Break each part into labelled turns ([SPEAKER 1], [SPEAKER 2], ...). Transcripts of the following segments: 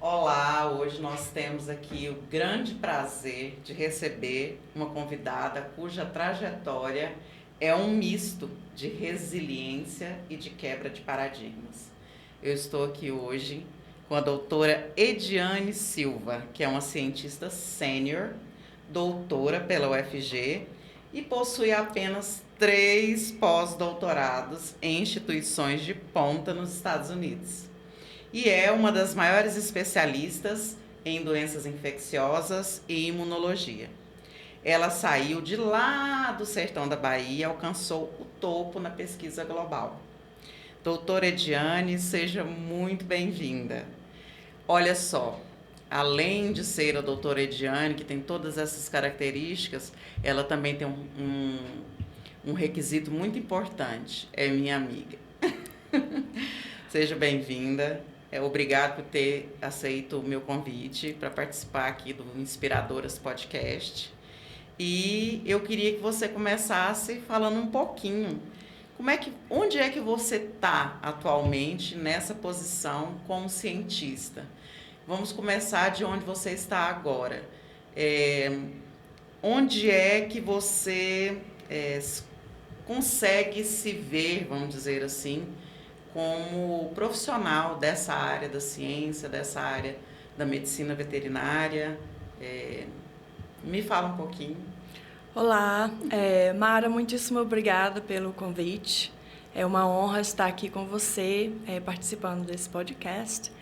[SPEAKER 1] Olá, hoje nós temos aqui o grande prazer de receber uma convidada cuja trajetória é um misto de resiliência e de quebra de paradigmas. Eu estou aqui hoje com a doutora Ediane Silva, que é uma cientista sênior, doutora pela UFG e possui apenas 3 pós-doutorados em instituições de ponta nos Estados Unidos. E é uma das maiores especialistas em doenças infecciosas e imunologia. Ela saiu de lá do sertão da Bahia e alcançou o topo na pesquisa global. Doutora Ediane, seja muito bem-vinda. Olha só, além de ser a doutora Ediane, que tem todas essas características, ela também tem um requisito muito importante, é minha amiga. Seja bem-vinda. Obrigado por ter aceito o meu convite para participar aqui do Inspiradoras Podcast. E eu queria que você começasse falando um pouquinho onde é que você está atualmente nessa posição como cientista. Vamos começar de onde você está agora. Onde é que você consegue se ver, vamos dizer assim, como profissional dessa área da ciência, dessa área da medicina veterinária? Me fala um pouquinho.
[SPEAKER 2] Olá, Mara, muitíssimo obrigada pelo convite. É uma honra estar aqui com você, participando desse podcast.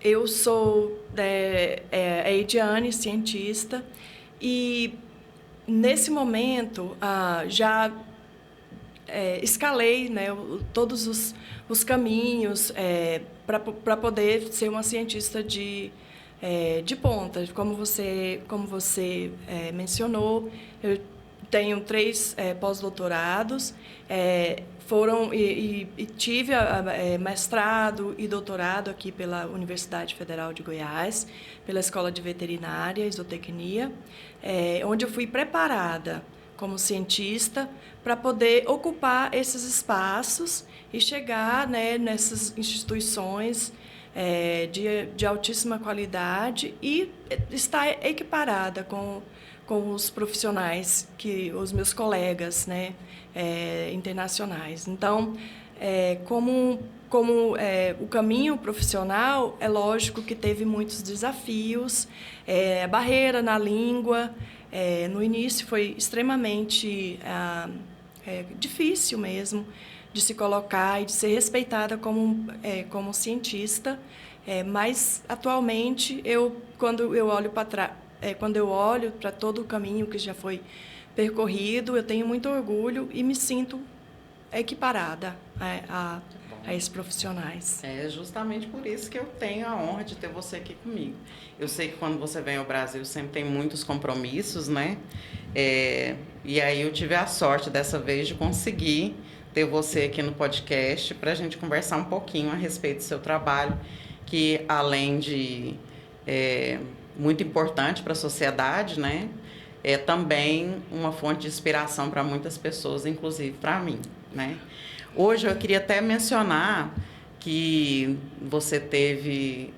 [SPEAKER 2] Eu sou a Ediane, cientista, e nesse momento já escalei, né, todos os caminhos para poder ser uma cientista de ponta. Como você mencionou, eu tenho 3 pós-doutorados, e tive mestrado e doutorado aqui pela Universidade Federal de Goiás, pela Escola de Veterinária e Zootecnia, onde eu fui preparada como cientista para poder ocupar esses espaços e chegar, né, nessas instituições de altíssima qualidade e estar equiparada com os profissionais, os meus colegas, né, internacionais. Então, o caminho profissional, é lógico que teve muitos desafios, a barreira na língua. No início foi extremamente difícil mesmo de se colocar e de ser respeitada como cientista, mas atualmente quando eu olho para todo o caminho que já foi percorrido, eu tenho muito orgulho e me sinto equiparada a esses profissionais.
[SPEAKER 1] É justamente por isso que eu tenho a honra de ter você aqui comigo. Eu sei que quando você vem ao Brasil sempre tem muitos compromissos, né? E aí eu tive a sorte dessa vez de conseguir ter você aqui no podcast para a gente conversar um pouquinho a respeito do seu trabalho, que além de muito importante para a sociedade, né? É também uma fonte de inspiração para muitas pessoas, inclusive para mim, né? Hoje eu queria até mencionar que você teve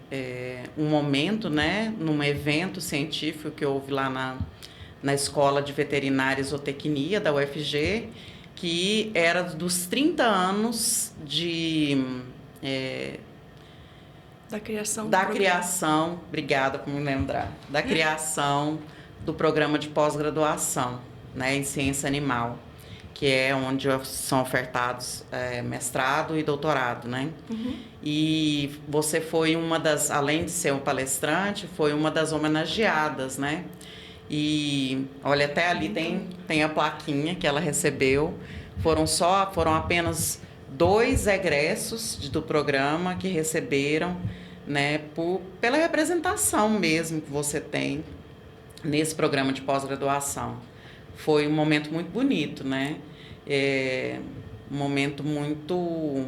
[SPEAKER 1] um momento, né, num evento científico que houve lá na Escola de Veterinária e Zootecnia da UFG, que era dos 30 anos
[SPEAKER 2] da criação,
[SPEAKER 1] obrigada por me lembrar, da criação do programa de pós-graduação, né, em ciência animal, que é onde são ofertados mestrado e doutorado, né?
[SPEAKER 2] Uhum.
[SPEAKER 1] E você foi além de ser uma palestrante, foi uma das homenageadas, né? E olha, até ali tem a plaquinha que ela recebeu. Foram apenas 2 egressos do programa que receberam, né, pela representação mesmo que você tem nesse programa de pós-graduação. Foi um momento muito bonito, né? Um momento muito,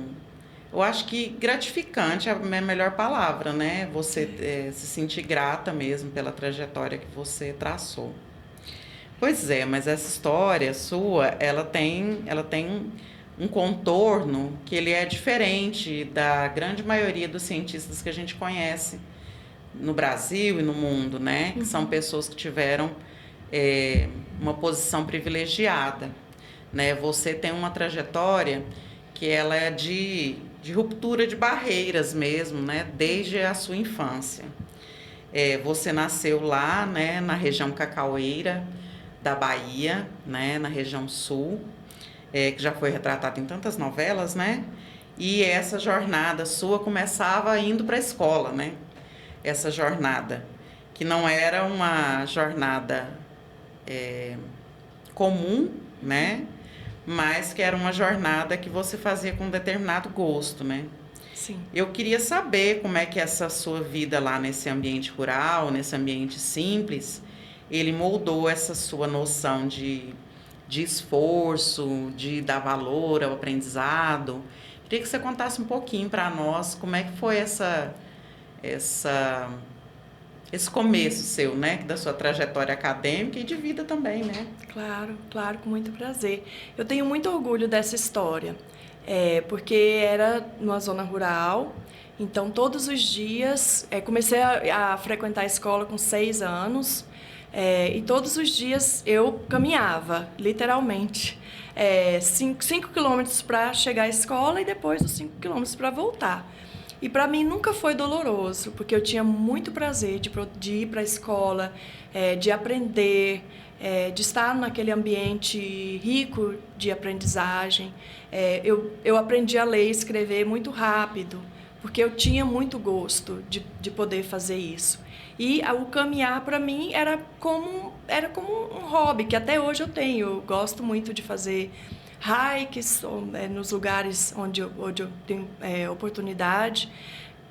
[SPEAKER 1] eu acho que gratificante é a melhor palavra, né? Você se sentir grata mesmo pela trajetória que você traçou. Pois é, mas essa história sua, ela tem um contorno que ele é diferente da grande maioria dos cientistas que a gente conhece no Brasil e no mundo, né? Que são pessoas que tiveram uma posição privilegiada, né? Você tem uma trajetória que ela é de ruptura de barreiras mesmo, né? Desde a sua infância. Você nasceu lá, né? Na região cacaueira da Bahia, né? Na região sul, que já foi retratado em tantas novelas, né? E essa jornada sua começava indo para a escola, né? Essa jornada, que não era uma jornada comum, né? Mas que era uma jornada que você fazia com um determinado gosto, né?
[SPEAKER 2] Sim.
[SPEAKER 1] Eu queria saber como é que essa sua vida lá nesse ambiente rural, nesse ambiente simples, ele moldou essa sua noção de esforço, de dar valor ao aprendizado. Queria que você contasse um pouquinho para nós como é que foi esse começo seu, né, da sua trajetória acadêmica e de vida também, né?
[SPEAKER 2] Claro, claro, com muito prazer. Eu tenho muito orgulho dessa história, porque era numa zona rural, então todos os dias, comecei a frequentar a escola com 6 anos, e todos os dias eu caminhava, literalmente, 5 quilômetros para chegar à escola e depois os 5 quilômetros para voltar. E para mim nunca foi doloroso, porque eu tinha muito prazer de ir para a escola, de aprender, de estar naquele ambiente rico de aprendizagem. Eu aprendi a ler e escrever muito rápido, porque eu tinha muito gosto de poder fazer isso. E o caminhar, para mim, era como um hobby, que até hoje eu tenho. Eu gosto muito de fazer hikes nos lugares onde eu tenho oportunidade.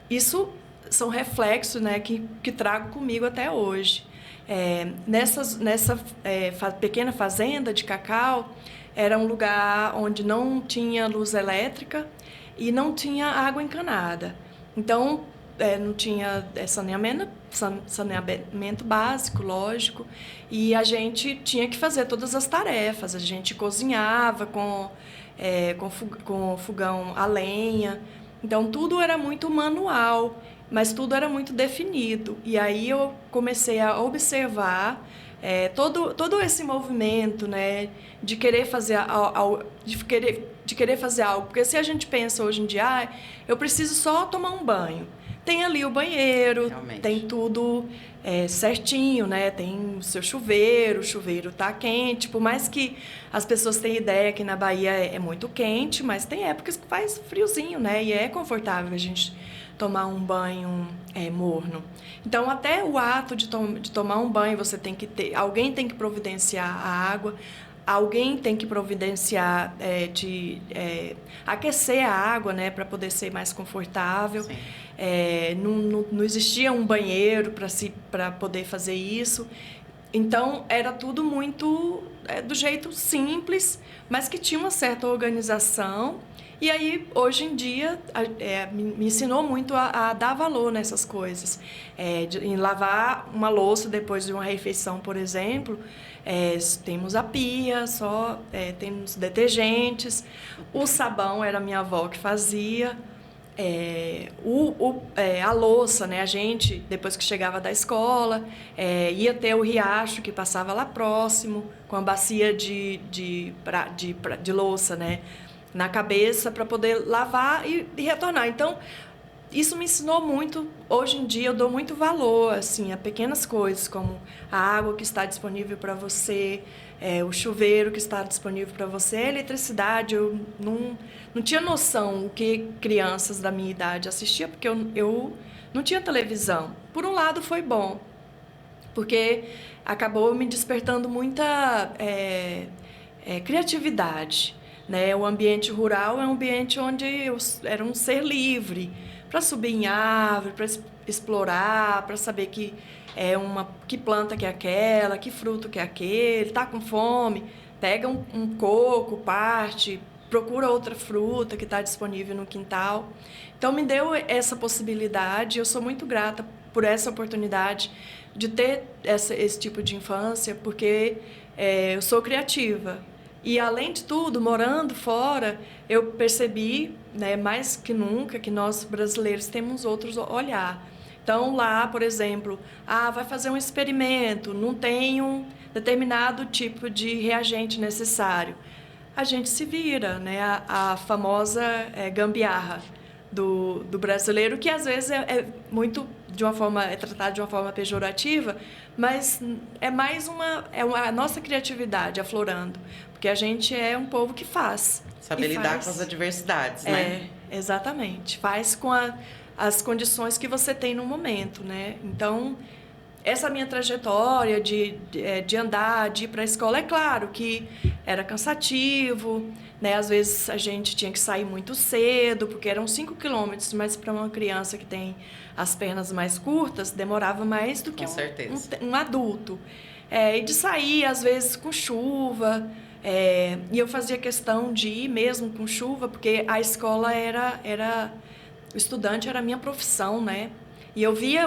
[SPEAKER 2] Isso são reflexos, né, que trago comigo até hoje. Nessa pequena fazenda de cacau, era um lugar onde não tinha luz elétrica e não tinha água encanada. Então, não tinha saneamento básico, lógico, e a gente tinha que fazer todas as tarefas. A gente cozinhava com fogão a lenha, então tudo era muito manual, mas tudo era muito definido. E aí eu comecei a observar todo esse movimento, né, de querer fazer de querer fazer algo, porque se a gente pensa hoje em dia, eu preciso só tomar um banho. Tem ali o banheiro, realmente, tem tudo certinho, né? Tem o seu chuveiro, o chuveiro tá quente, por mais que as pessoas tenham ideia que na Bahia é muito quente, mas tem épocas que faz friozinho, né? E é confortável a gente tomar um banho morno. Então, até o ato de tomar um banho, alguém tem que providenciar a água, alguém tem que providenciar aquecer a água, né, para poder ser mais confortável. Não existia um banheiro para poder fazer isso. Então, era tudo muito do jeito simples, mas que tinha uma certa organização. E aí, hoje em dia, me ensinou muito a dar valor nessas coisas. Em lavar uma louça depois de uma refeição, por exemplo, temos a pia, temos detergentes. O sabão era a minha avó que fazia. A louça, né? A gente, depois que chegava da escola, ia ter o riacho que passava lá próximo, com a bacia de louça, né, na cabeça, para poder lavar e retornar. Então, isso me ensinou muito. Hoje em dia eu dou muito valor assim, a pequenas coisas, como a água que está disponível para você, o chuveiro que está disponível para você, a eletricidade. Eu não tinha noção o que crianças da minha idade assistiam, porque eu não tinha televisão. Por um lado foi bom, porque acabou me despertando muita criatividade, né? O ambiente rural é um ambiente onde eu era um ser livre, para subir em árvore, para explorar, para saber que planta que é aquela, que fruto que é aquele, está com fome, pega um coco, parte, procura outra fruta que está disponível no quintal. Então, me deu essa possibilidade. Eu sou muito grata por essa oportunidade de ter esse tipo de infância, porque eu sou criativa. E, além de tudo, morando fora, eu percebi, né, mais que nunca, que nós brasileiros temos outros olhar. Então, lá, por exemplo, vai fazer um experimento, não tem um determinado tipo de reagente necessário. A gente se vira, né? A famosa gambiarra do brasileiro, que às vezes é muito é tratado de uma forma pejorativa, mas é mais a nossa criatividade aflorando, porque a gente é um povo que faz.
[SPEAKER 1] Saber lidar com as adversidades, né?
[SPEAKER 2] Exatamente. Faz com as condições que você tem no momento, né? Então, essa minha trajetória de andar, de ir para a escola, é claro que era cansativo, né? Às vezes a gente tinha que sair muito cedo, porque eram 5 quilômetros, mas para uma criança que tem as pernas mais curtas, demorava mais do que um adulto. E de sair, às vezes, com chuva, e eu fazia questão de ir mesmo com chuva, porque a escola o estudante era a minha profissão, né? E eu via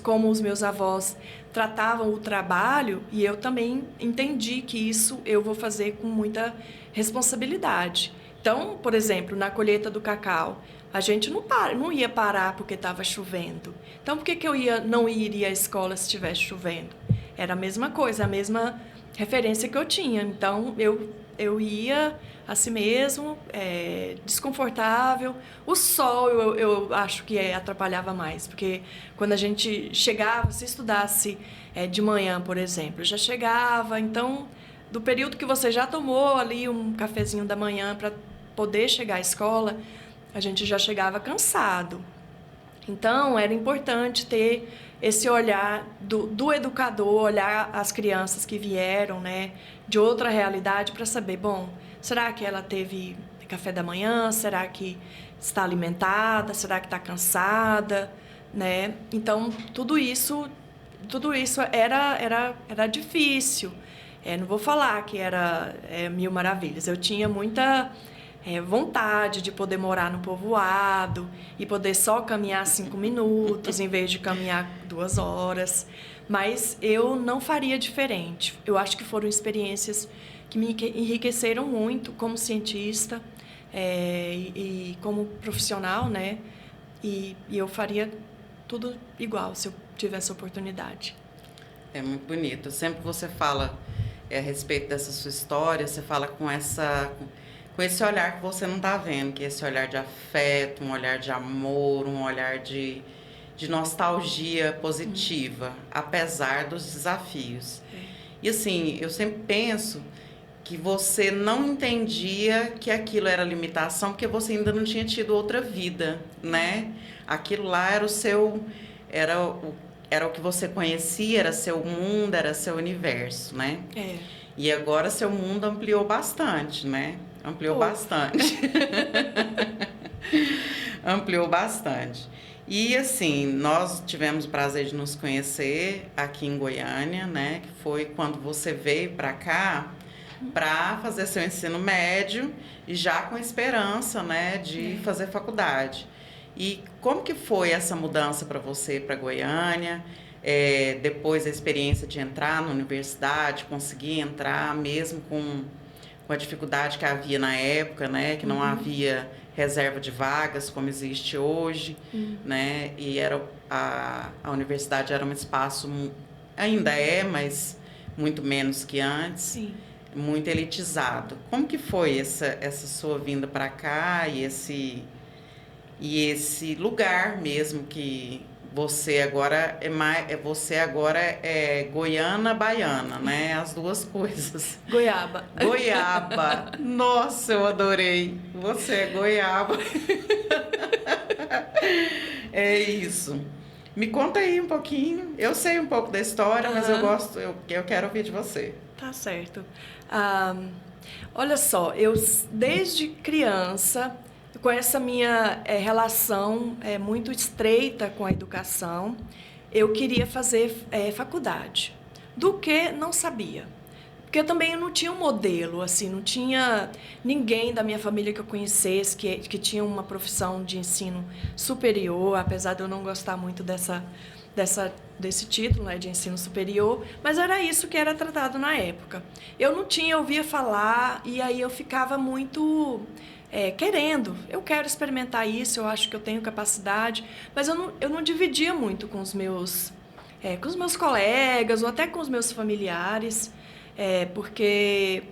[SPEAKER 2] como os meus avós tratavam o trabalho, e eu também entendi que isso eu vou fazer com muita responsabilidade. Então, por exemplo, na colheita do cacau, a gente não ia parar porque estava chovendo. Então, por que eu não iria à escola se estivesse chovendo? Era a mesma coisa, a mesma referência que eu tinha. Então, eu ia assim mesmo, desconfortável. O sol eu acho que atrapalhava mais, porque quando a gente chegava, se estudasse de manhã, por exemplo, já chegava, então, do período que você já tomou ali um cafezinho da manhã para poder chegar à escola, a gente já chegava cansado. Então, era importante ter esse olhar do educador, olhar as crianças que vieram, né, de outra realidade, para saber, bom, será que ela teve café da manhã? Será que está alimentada? Será que está cansada? Né? Então, tudo isso era difícil. Não vou falar que era mil maravilhas. Eu tinha muita vontade de poder morar no povoado e poder só caminhar 5 minutos em vez de caminhar 2 horas. Mas eu não faria diferente. Eu acho que foram experiências que me enriqueceram muito como cientista e como profissional, né? E eu faria tudo igual se eu tivesse oportunidade.
[SPEAKER 1] É muito bonito. Sempre que você fala a respeito dessa sua história, você fala com esse olhar que você não está vendo, que é esse olhar de afeto, um olhar de amor, um olhar de nostalgia positiva, apesar dos desafios. E assim, eu sempre penso que você não entendia que aquilo era limitação, porque você ainda não tinha tido outra vida, né? Aquilo lá era era o que você conhecia, era seu mundo, era seu universo, né? E agora seu mundo ampliou bastante, né? Ampliou bastante. Ampliou bastante. E assim, nós tivemos o prazer de nos conhecer aqui em Goiânia, né? Que foi quando você veio para cá para fazer seu ensino médio e já com esperança, né, de fazer faculdade. E como que foi essa mudança para você, para Goiânia? Depois a experiência de entrar na universidade, conseguir entrar mesmo com a dificuldade que havia na época, né, que não havia reserva de vagas como existe hoje, né, e a universidade era um espaço, ainda mas muito menos que antes.
[SPEAKER 2] Sim.
[SPEAKER 1] Muito elitizado. Como que foi essa sua vinda para cá e esse lugar mesmo que você agora é goiana baiana, né? As duas coisas.
[SPEAKER 2] Goiaba.
[SPEAKER 1] Goiaba. Nossa, eu adorei. Você é goiaba. É isso. Me conta aí um pouquinho. Eu sei um pouco da história, mas eu quero ouvir de você.
[SPEAKER 2] Tá certo. Olha só, eu desde criança, com essa minha relação muito estreita com a educação, eu queria fazer faculdade. Do que não sabia. Porque também eu não tinha um modelo, assim, não tinha ninguém da minha família que eu conhecesse que tinha uma profissão de ensino superior, apesar de eu não gostar muito desse título, né, de ensino superior, mas era isso que era tratado na época. Eu não tinha, eu ouvia falar, e aí eu ficava muito querendo. Eu quero experimentar isso, eu acho que eu tenho capacidade, mas eu não dividia muito com os meus colegas ou até com os meus familiares, porque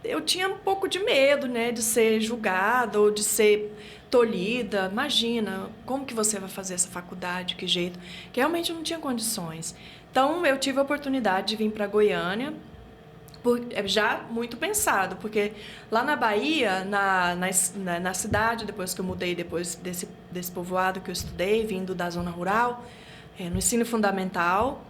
[SPEAKER 2] eu tinha um pouco de medo, né, de ser julgada ou de ser tolhida. Imagina, como que você vai fazer essa faculdade, que jeito? Que realmente eu não tinha condições. Então, eu tive a oportunidade de vir para Goiânia, já muito pensado, porque lá na Bahia, na cidade, depois que eu mudei, depois desse povoado que eu estudei, vindo da zona rural, no ensino fundamental,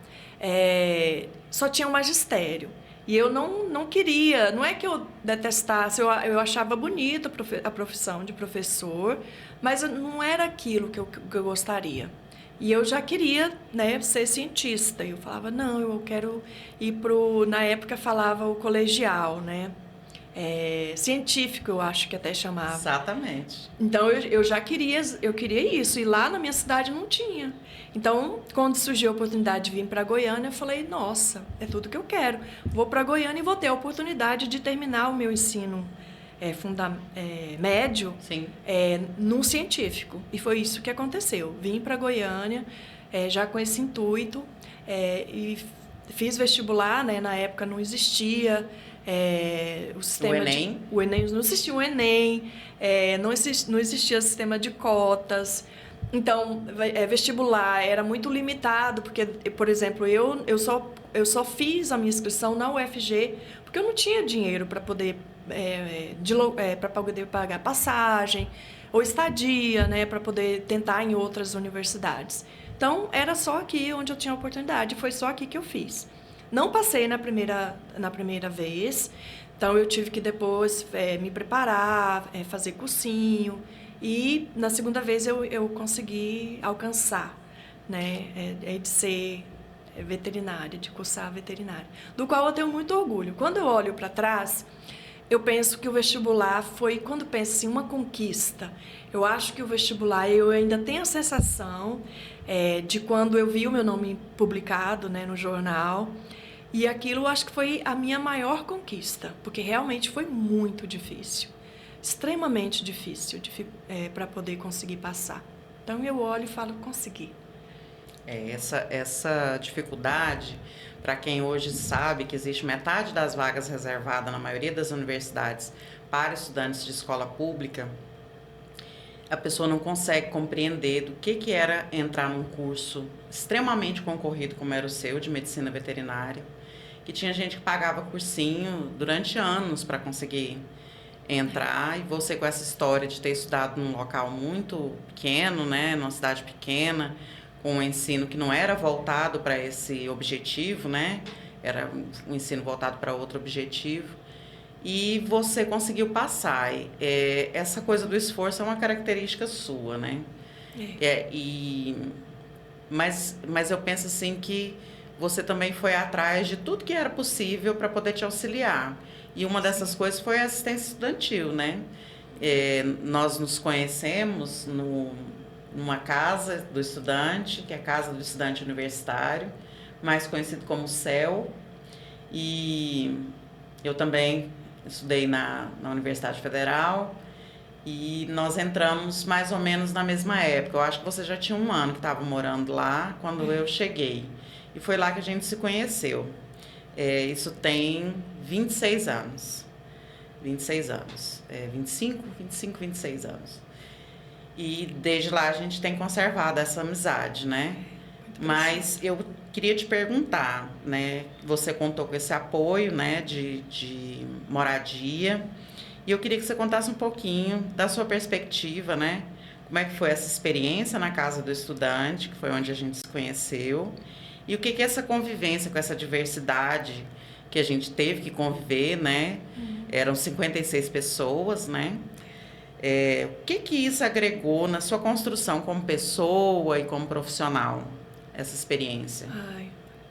[SPEAKER 2] só tinha um magistério. E eu não queria, não é que eu detestasse, eu achava bonita a profissão de professor, mas não era aquilo que eu gostaria. E eu já queria, né, ser cientista. E eu falava, não, eu quero ir na época falava o colegial, né? Científico, eu acho que até chamava.
[SPEAKER 1] Exatamente.
[SPEAKER 2] Então eu já queria isso, e lá na minha cidade não tinha. Então, quando surgiu a oportunidade de vir para Goiânia, eu falei, nossa, é tudo que eu quero. Vou para Goiânia e vou ter a oportunidade de terminar o meu ensino médio no científico. E foi isso que aconteceu. Vim para Goiânia já com esse intuito e fiz vestibular, né? Na época não existia o sistema
[SPEAKER 1] Enem.
[SPEAKER 2] O Enem, não existia o Enem, não existia sistema de cotas. Então, vestibular era muito limitado, porque, por exemplo, eu só fiz a minha inscrição na UFG porque eu não tinha dinheiro para poder pagar passagem ou estadia, né, para poder tentar em outras universidades. Então, era só aqui onde eu tinha oportunidade, foi só aqui que eu fiz. Não passei na primeira vez, então eu tive que depois me preparar, fazer cursinho, e na segunda vez eu consegui alcançar, né, de ser veterinária, de cursar veterinária, do qual eu tenho muito orgulho. Quando eu olho para trás, eu penso que o vestibular foi, quando penso assim, uma conquista. Eu acho que o vestibular, eu ainda tenho a sensação de quando eu vi o meu nome publicado, né, no jornal, e aquilo eu acho que foi a minha maior conquista, porque realmente foi muito difícil, extremamente difícil para poder conseguir passar. Então eu olho e falo, consegui.
[SPEAKER 1] Essa dificuldade, para quem hoje sabe que existe metade das vagas reservadas na maioria das universidades para estudantes de escola pública, a pessoa não consegue compreender do que era entrar num curso extremamente concorrido como era o seu, de medicina veterinária, que tinha gente que pagava cursinho durante anos para conseguir entrar, e você com essa história de ter estudado num local muito pequeno, né, numa cidade pequena, com um ensino que não era voltado para esse objetivo, né, era um ensino voltado para outro objetivo, e você conseguiu passar. Essa coisa do esforço é uma característica sua, né? Mas eu penso assim que você também foi atrás de tudo que era possível para poder te auxiliar. E uma dessas coisas foi a assistência estudantil, né? Nós nos conhecemos numa casa do estudante, que é a Casa do Estudante Universitário, mais conhecido como CEL. E eu também estudei na Universidade Federal, e nós entramos mais ou menos na mesma época. Eu acho que você já tinha um ano que estava morando lá quando eu cheguei. E foi lá que a gente se conheceu. Isso tem 26 anos. 26 anos. 25, 26 anos. E desde lá a gente tem conservado essa amizade, né? Mas eu queria te perguntar, né? Você contou com esse apoio, né, de moradia. E eu queria que você contasse um pouquinho da sua perspectiva, né? Como é que foi essa experiência na Casa do Estudante, que foi onde a gente se conheceu. E o que essa convivência com essa diversidade que a gente teve que conviver, né? Eram 56 pessoas, né? O que isso agregou na sua construção como pessoa e como profissional, essa experiência?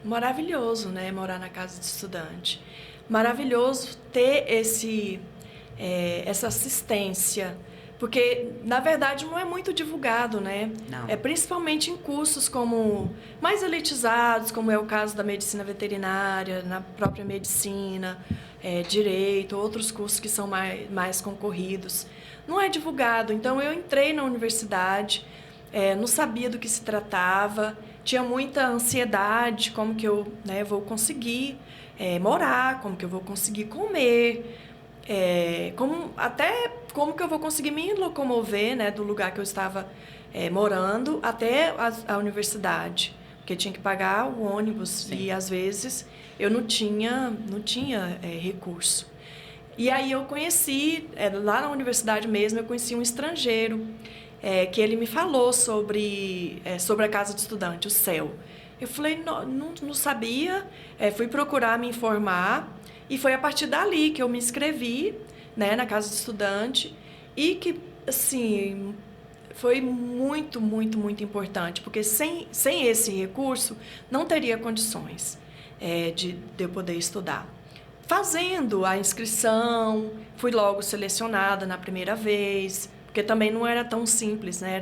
[SPEAKER 2] Maravilhoso, né? Morar na Casa do Estudante. Maravilhoso ter essa assistência, Porque, na verdade, não é muito divulgado, né?
[SPEAKER 1] Não.
[SPEAKER 2] É principalmente em cursos como mais elitizados, como é o caso da medicina veterinária, na própria medicina, direito, outros cursos que são mais concorridos. Não é divulgado. Então, eu entrei na universidade, não sabia do que se tratava, tinha muita ansiedade, como que eu, né, vou conseguir morar, como que eu vou conseguir comer, como que eu vou conseguir me locomover, né, do lugar que eu estava morando até a universidade, porque tinha que pagar o ônibus. Sim. E às vezes eu não tinha recurso. E aí eu conheci, lá na universidade mesmo, eu conheci um estrangeiro, que ele me falou sobre a casa de estudante, o CEL. Eu falei, não sabia, fui procurar me informar, e foi a partir dali que eu me inscrevi, né, na casa de estudante, e que, assim, foi muito, muito, muito importante, porque sem esse recurso não teria condições de eu poder estudar. Fazendo a inscrição, fui logo selecionada na primeira vez, porque também não era tão simples, né?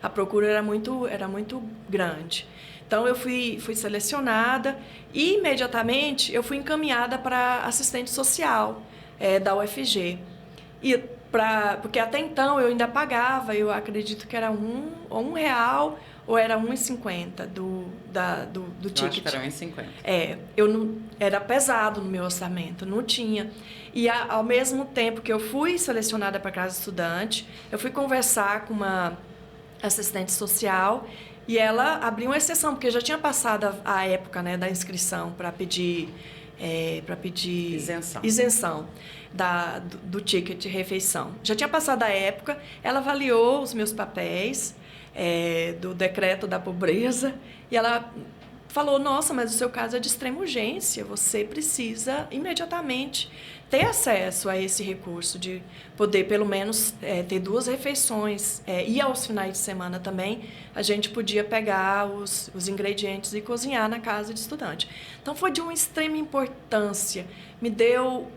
[SPEAKER 2] A procura era muito grande. Então, eu fui selecionada e, imediatamente, eu fui encaminhada para assistente social da UFG. Porque até então eu ainda pagava, eu acredito que era R$ 1 ou era R$ 1,50 do ticket.
[SPEAKER 1] Eu acho que era R$ 1,50.
[SPEAKER 2] Eu não, era pesado no meu orçamento, não tinha. E ao mesmo tempo que eu fui selecionada para a casa estudante, eu fui conversar com uma assistente social e ela abriu uma exceção, porque já tinha passado a época, né, da inscrição para pedir isenção do ticket de refeição. Já tinha passado a época, ela avaliou os meus papéis do decreto da pobreza e ela falou, nossa, mas o seu caso é de extrema urgência, você precisa imediatamente ter acesso a esse recurso de poder, pelo menos, ter 2 refeições. E aos finais de semana também, a gente podia pegar os ingredientes e cozinhar na casa de estudante. Então, foi de uma extrema importância. Me deu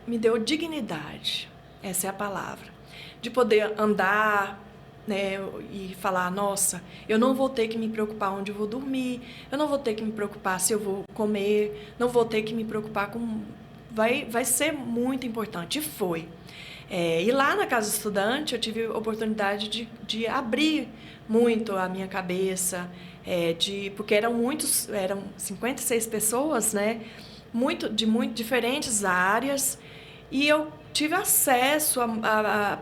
[SPEAKER 2] dignidade, essa é a palavra. De poder andar, né, e falar, nossa, eu não vou ter que me preocupar onde eu vou dormir, eu não vou ter que me preocupar se eu vou comer, não vou ter que me preocupar com... Vai ser muito importante, e foi. E lá na casa estudante eu tive a oportunidade de abrir muito a minha cabeça, porque eram 56 pessoas, né, de muito diferentes áreas, e eu tive acesso a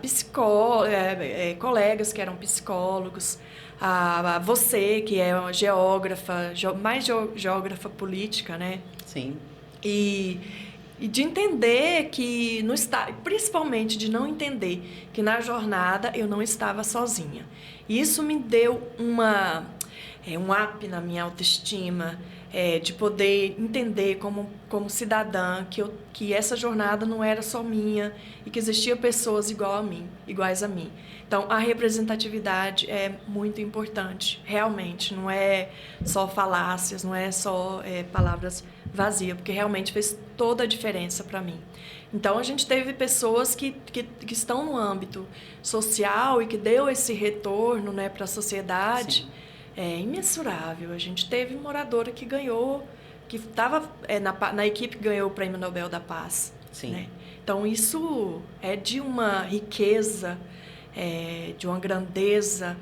[SPEAKER 2] colegas que eram psicólogos, a você, que é uma geógrafa, mais geógrafa política, né?
[SPEAKER 1] Sim.
[SPEAKER 2] E de entender que, principalmente de não entender que na jornada eu não estava sozinha. E isso me deu um up na minha autoestima, de poder entender como cidadã que essa jornada não era só minha e que existiam pessoas iguais a mim. Então, a representatividade é muito importante, realmente. Não é só falácias, não é só palavras vazias, porque realmente fez toda a diferença para mim. Então, a gente teve pessoas que estão no âmbito social e que deu esse retorno, né, para a sociedade. Sim. É imensurável. A gente teve moradora que ganhou, que estava na equipe que ganhou o Prêmio Nobel da Paz.
[SPEAKER 1] Sim.
[SPEAKER 2] Né? Então, isso é de uma riqueza, de uma grandeza,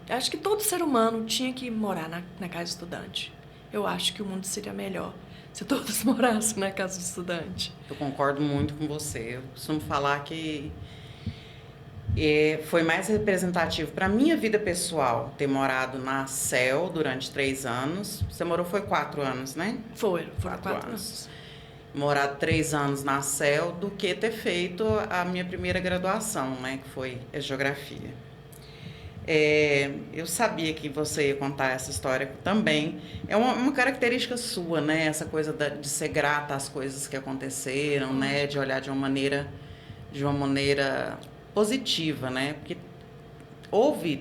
[SPEAKER 2] acho que todo ser humano tinha que morar na casa estudante. Eu acho que o mundo seria melhor se todos morassem na casa estudante.
[SPEAKER 1] Eu concordo muito com você. Eu costumo falar que foi mais representativo para a minha vida pessoal ter morado na CEL durante 3 anos. Você morou, foi 4 anos, né?
[SPEAKER 2] Foram 4 anos.
[SPEAKER 1] Morado 3 anos na CEL do que ter feito a minha primeira graduação, né? Que foi a geografia. Eu sabia que você ia contar essa história também. É uma característica sua, né? Essa coisa de ser grata às coisas que aconteceram, né? De olhar de uma maneira positiva, né? Porque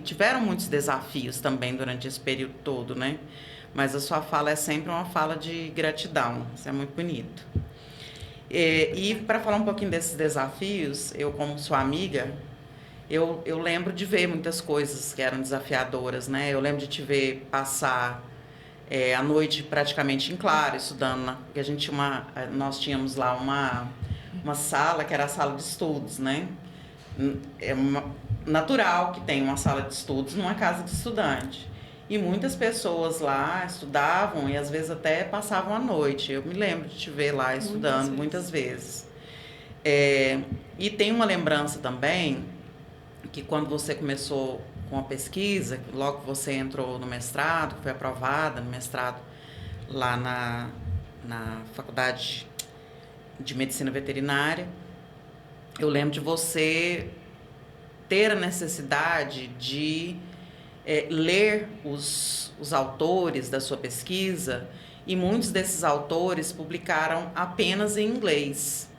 [SPEAKER 1] tiveram muitos desafios também durante esse período todo, né? Mas a sua fala é sempre uma fala de gratidão. Isso é muito bonito. E para falar um pouquinho desses desafios, eu, como sua amiga, eu lembro de ver muitas coisas que eram desafiadoras, né? Eu lembro de te ver passar a noite praticamente em claro, estudando, porque nós tínhamos lá uma sala que era a sala de estudos, né? É natural que tenha uma sala de estudos numa casa de estudante. E muitas pessoas lá estudavam e às vezes até passavam a noite. Eu me lembro de te ver lá estudando muitas vezes. E tem uma lembrança também que quando você começou com a pesquisa, logo que você entrou no mestrado, foi aprovada no mestrado lá na Faculdade de Medicina Veterinária, eu lembro de você ter a necessidade de ler os autores da sua pesquisa, e muitos desses autores publicaram apenas em inglês.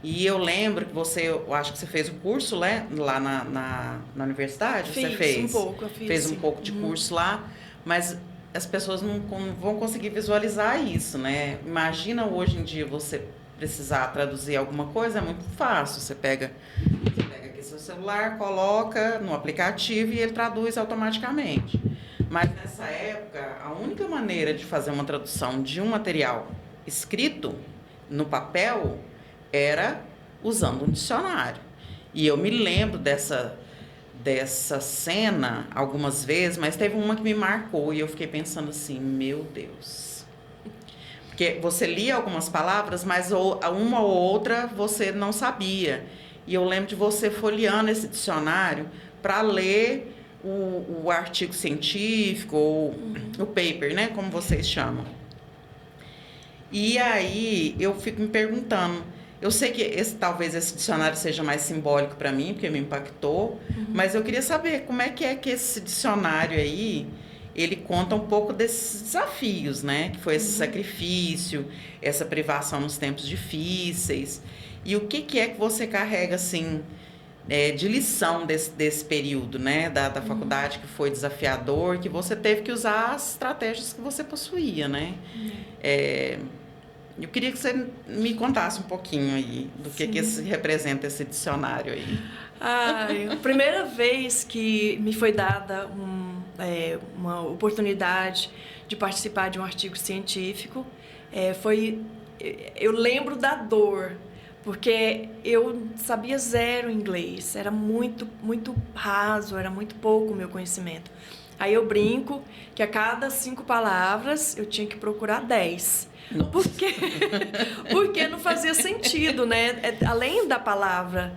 [SPEAKER 1] E eu lembro que eu acho que você fez o curso lá na universidade?
[SPEAKER 2] Fiz,
[SPEAKER 1] você fez
[SPEAKER 2] um pouco, eu fiz.
[SPEAKER 1] Fez um pouco de curso lá, mas as pessoas não vão conseguir visualizar isso, né? Imagina hoje em dia você precisar traduzir alguma coisa, é muito fácil. Você pega aqui seu celular, coloca no aplicativo e ele traduz automaticamente. Mas nessa época, a única maneira de fazer uma tradução de um material escrito no papel era usando um dicionário. E eu me lembro dessa cena algumas vezes, mas teve uma que me marcou e eu fiquei pensando assim, meu Deus. Porque você lia algumas palavras, mas uma ou outra você não sabia. E eu lembro de você folheando esse dicionário para ler o artigo científico, ou o paper, né, como vocês chamam. E aí eu fico me perguntando, eu sei que talvez esse dicionário seja mais simbólico para mim, porque me impactou, mas eu queria saber como é que esse dicionário aí, ele conta um pouco desses desafios, né? Que foi esse sacrifício, essa privação nos tempos difíceis. E o que é que você carrega, assim, de lição desse período, né? Da faculdade, que foi desafiador, que você teve que usar as estratégias que você possuía, né? Eu queria que você me contasse um pouquinho aí do que representa esse dicionário aí.
[SPEAKER 2] A primeira vez que me foi dada uma oportunidade de participar de um artigo científico, eu lembro da dor, porque eu sabia zero inglês, era muito, muito raso, era muito pouco o meu conhecimento. Aí eu brinco que a cada 5 palavras eu tinha que procurar 10. Porque não fazia sentido, né? Além da palavra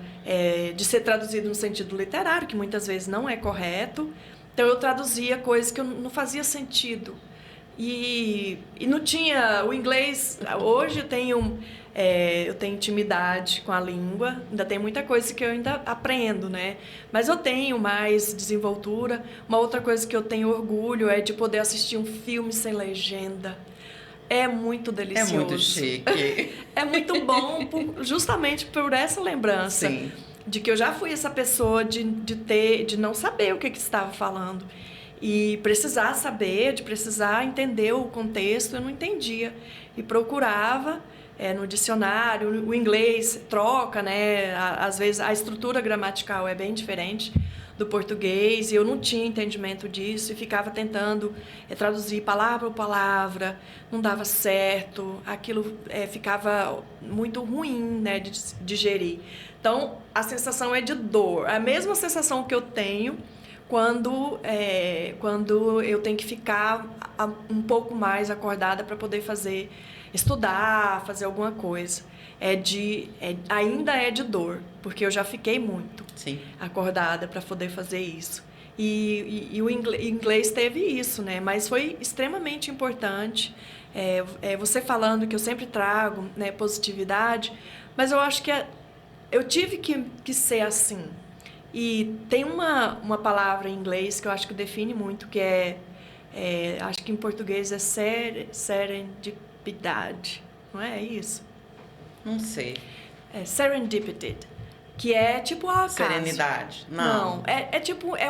[SPEAKER 2] de ser traduzido no sentido literário, que muitas vezes não é correto, então eu traduzia coisas que não fazia sentido. E não tinha o inglês. Hoje eu tenho intimidade com a língua, ainda tem muita coisa que eu ainda aprendo, né? Mas eu tenho mais desenvoltura. Uma outra coisa que eu tenho orgulho é de poder assistir um filme sem legenda. É muito delicioso.
[SPEAKER 1] É muito chique.
[SPEAKER 2] É muito bom, justamente por essa lembrança.
[SPEAKER 1] Sim.
[SPEAKER 2] De que eu já fui essa pessoa de não saber o que estava falando. E precisar saber, de precisar entender o contexto, eu não entendia. E procurava no dicionário, o inglês troca, né? Às vezes a estrutura gramatical é bem diferente do português, e eu não tinha entendimento disso, e ficava tentando traduzir palavra por palavra, não dava certo, aquilo ficava muito ruim, né, de digerir. Então, a sensação é de dor, a mesma sensação que eu tenho quando eu tenho que ficar um pouco mais acordada para poder estudar, fazer alguma coisa. Ainda é de dor, porque eu já fiquei muito acordada para poder fazer isso. E o inglês teve isso, né? Mas foi extremamente importante. Você falando que eu sempre trago, né, positividade, mas eu acho que eu tive que ser assim. E tem uma palavra em inglês que eu acho que define muito, que acho que em português é serendipidade, não é isso?
[SPEAKER 1] Não sei.
[SPEAKER 2] Serendipity, que é tipo a acaso.
[SPEAKER 1] Serenidade? Não.
[SPEAKER 2] É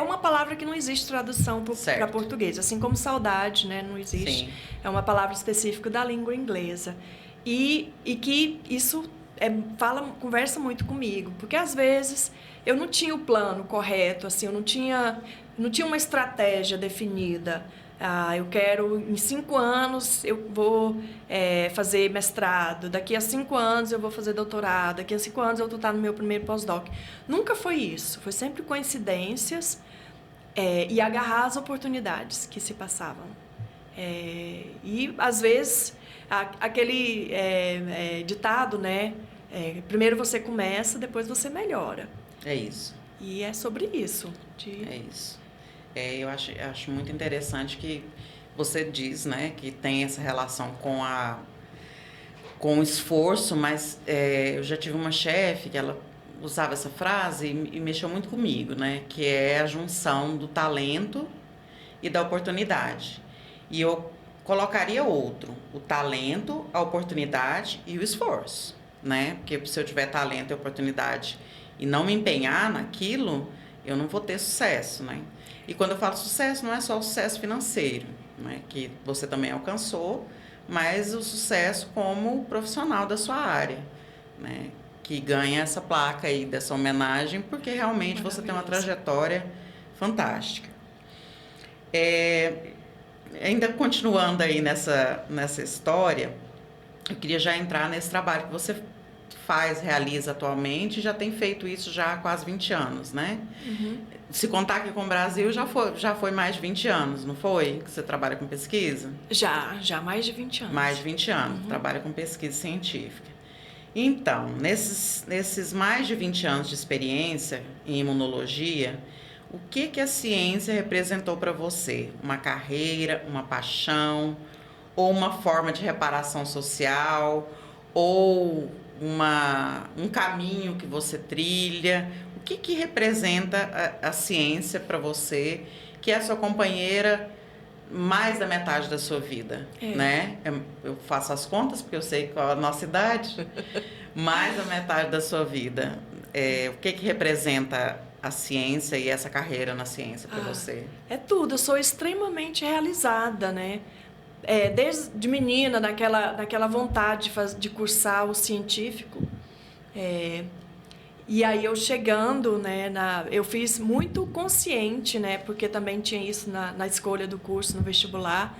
[SPEAKER 2] uma palavra que não existe tradução para português, assim como saudade, né, não existe.
[SPEAKER 1] Sim.
[SPEAKER 2] É uma palavra específica da língua inglesa. E que isso conversa muito comigo, porque às vezes eu não tinha o plano correto, assim, eu não tinha uma estratégia definida. Eu quero, em 5 anos, eu vou fazer mestrado, daqui a 5 anos eu vou fazer doutorado, daqui a 5 anos eu vou estar no meu primeiro pós-doc. Nunca foi isso, foi sempre coincidências e agarrar as oportunidades que se passavam. E, às vezes, aquele ditado, né? Primeiro você começa, depois você melhora.
[SPEAKER 1] É isso.
[SPEAKER 2] E é sobre isso.
[SPEAKER 1] É isso. Eu acho muito interessante que você diz, né, que tem essa relação com o esforço, mas eu já tive uma chefe que ela usava essa frase e mexeu muito comigo, né, que é a junção do talento e da oportunidade. E eu colocaria outro, o talento, a oportunidade e o esforço, né, porque se eu tiver talento e oportunidade e não me empenhar naquilo, eu não vou ter sucesso, né? E quando eu falo sucesso, não é só o sucesso financeiro, né, que você também alcançou, mas o sucesso como profissional da sua área, né, que ganha essa placa aí dessa homenagem, porque realmente você tem uma trajetória fantástica. Ainda continuando aí nessa história, eu queria já entrar nesse trabalho que você realiza atualmente, já tem feito isso já há quase 20 anos, né?
[SPEAKER 2] Uhum.
[SPEAKER 1] Se contar que com o Brasil já foi mais de 20 anos, não foi? Que você trabalha com pesquisa?
[SPEAKER 2] Já mais de 20 anos.
[SPEAKER 1] Mais de 20 anos, trabalha com pesquisa científica. Então, nesses mais de 20 anos de experiência em imunologia, o que a ciência representou para você? Uma carreira, uma paixão, ou uma forma de reparação social, ou um caminho que você trilha? O que representa a ciência para você, que é a sua companheira mais da metade da sua vida, né? Eu faço as contas porque eu sei qual é a nossa idade, mais da metade da sua vida. O que representa a ciência e essa carreira na ciência para você?
[SPEAKER 2] É tudo, eu sou extremamente realizada, né? Desde menina, naquela vontade de cursar o científico. E aí eu chegando, né, eu fiz muito consciente, né, porque também tinha isso na escolha do curso, no vestibular.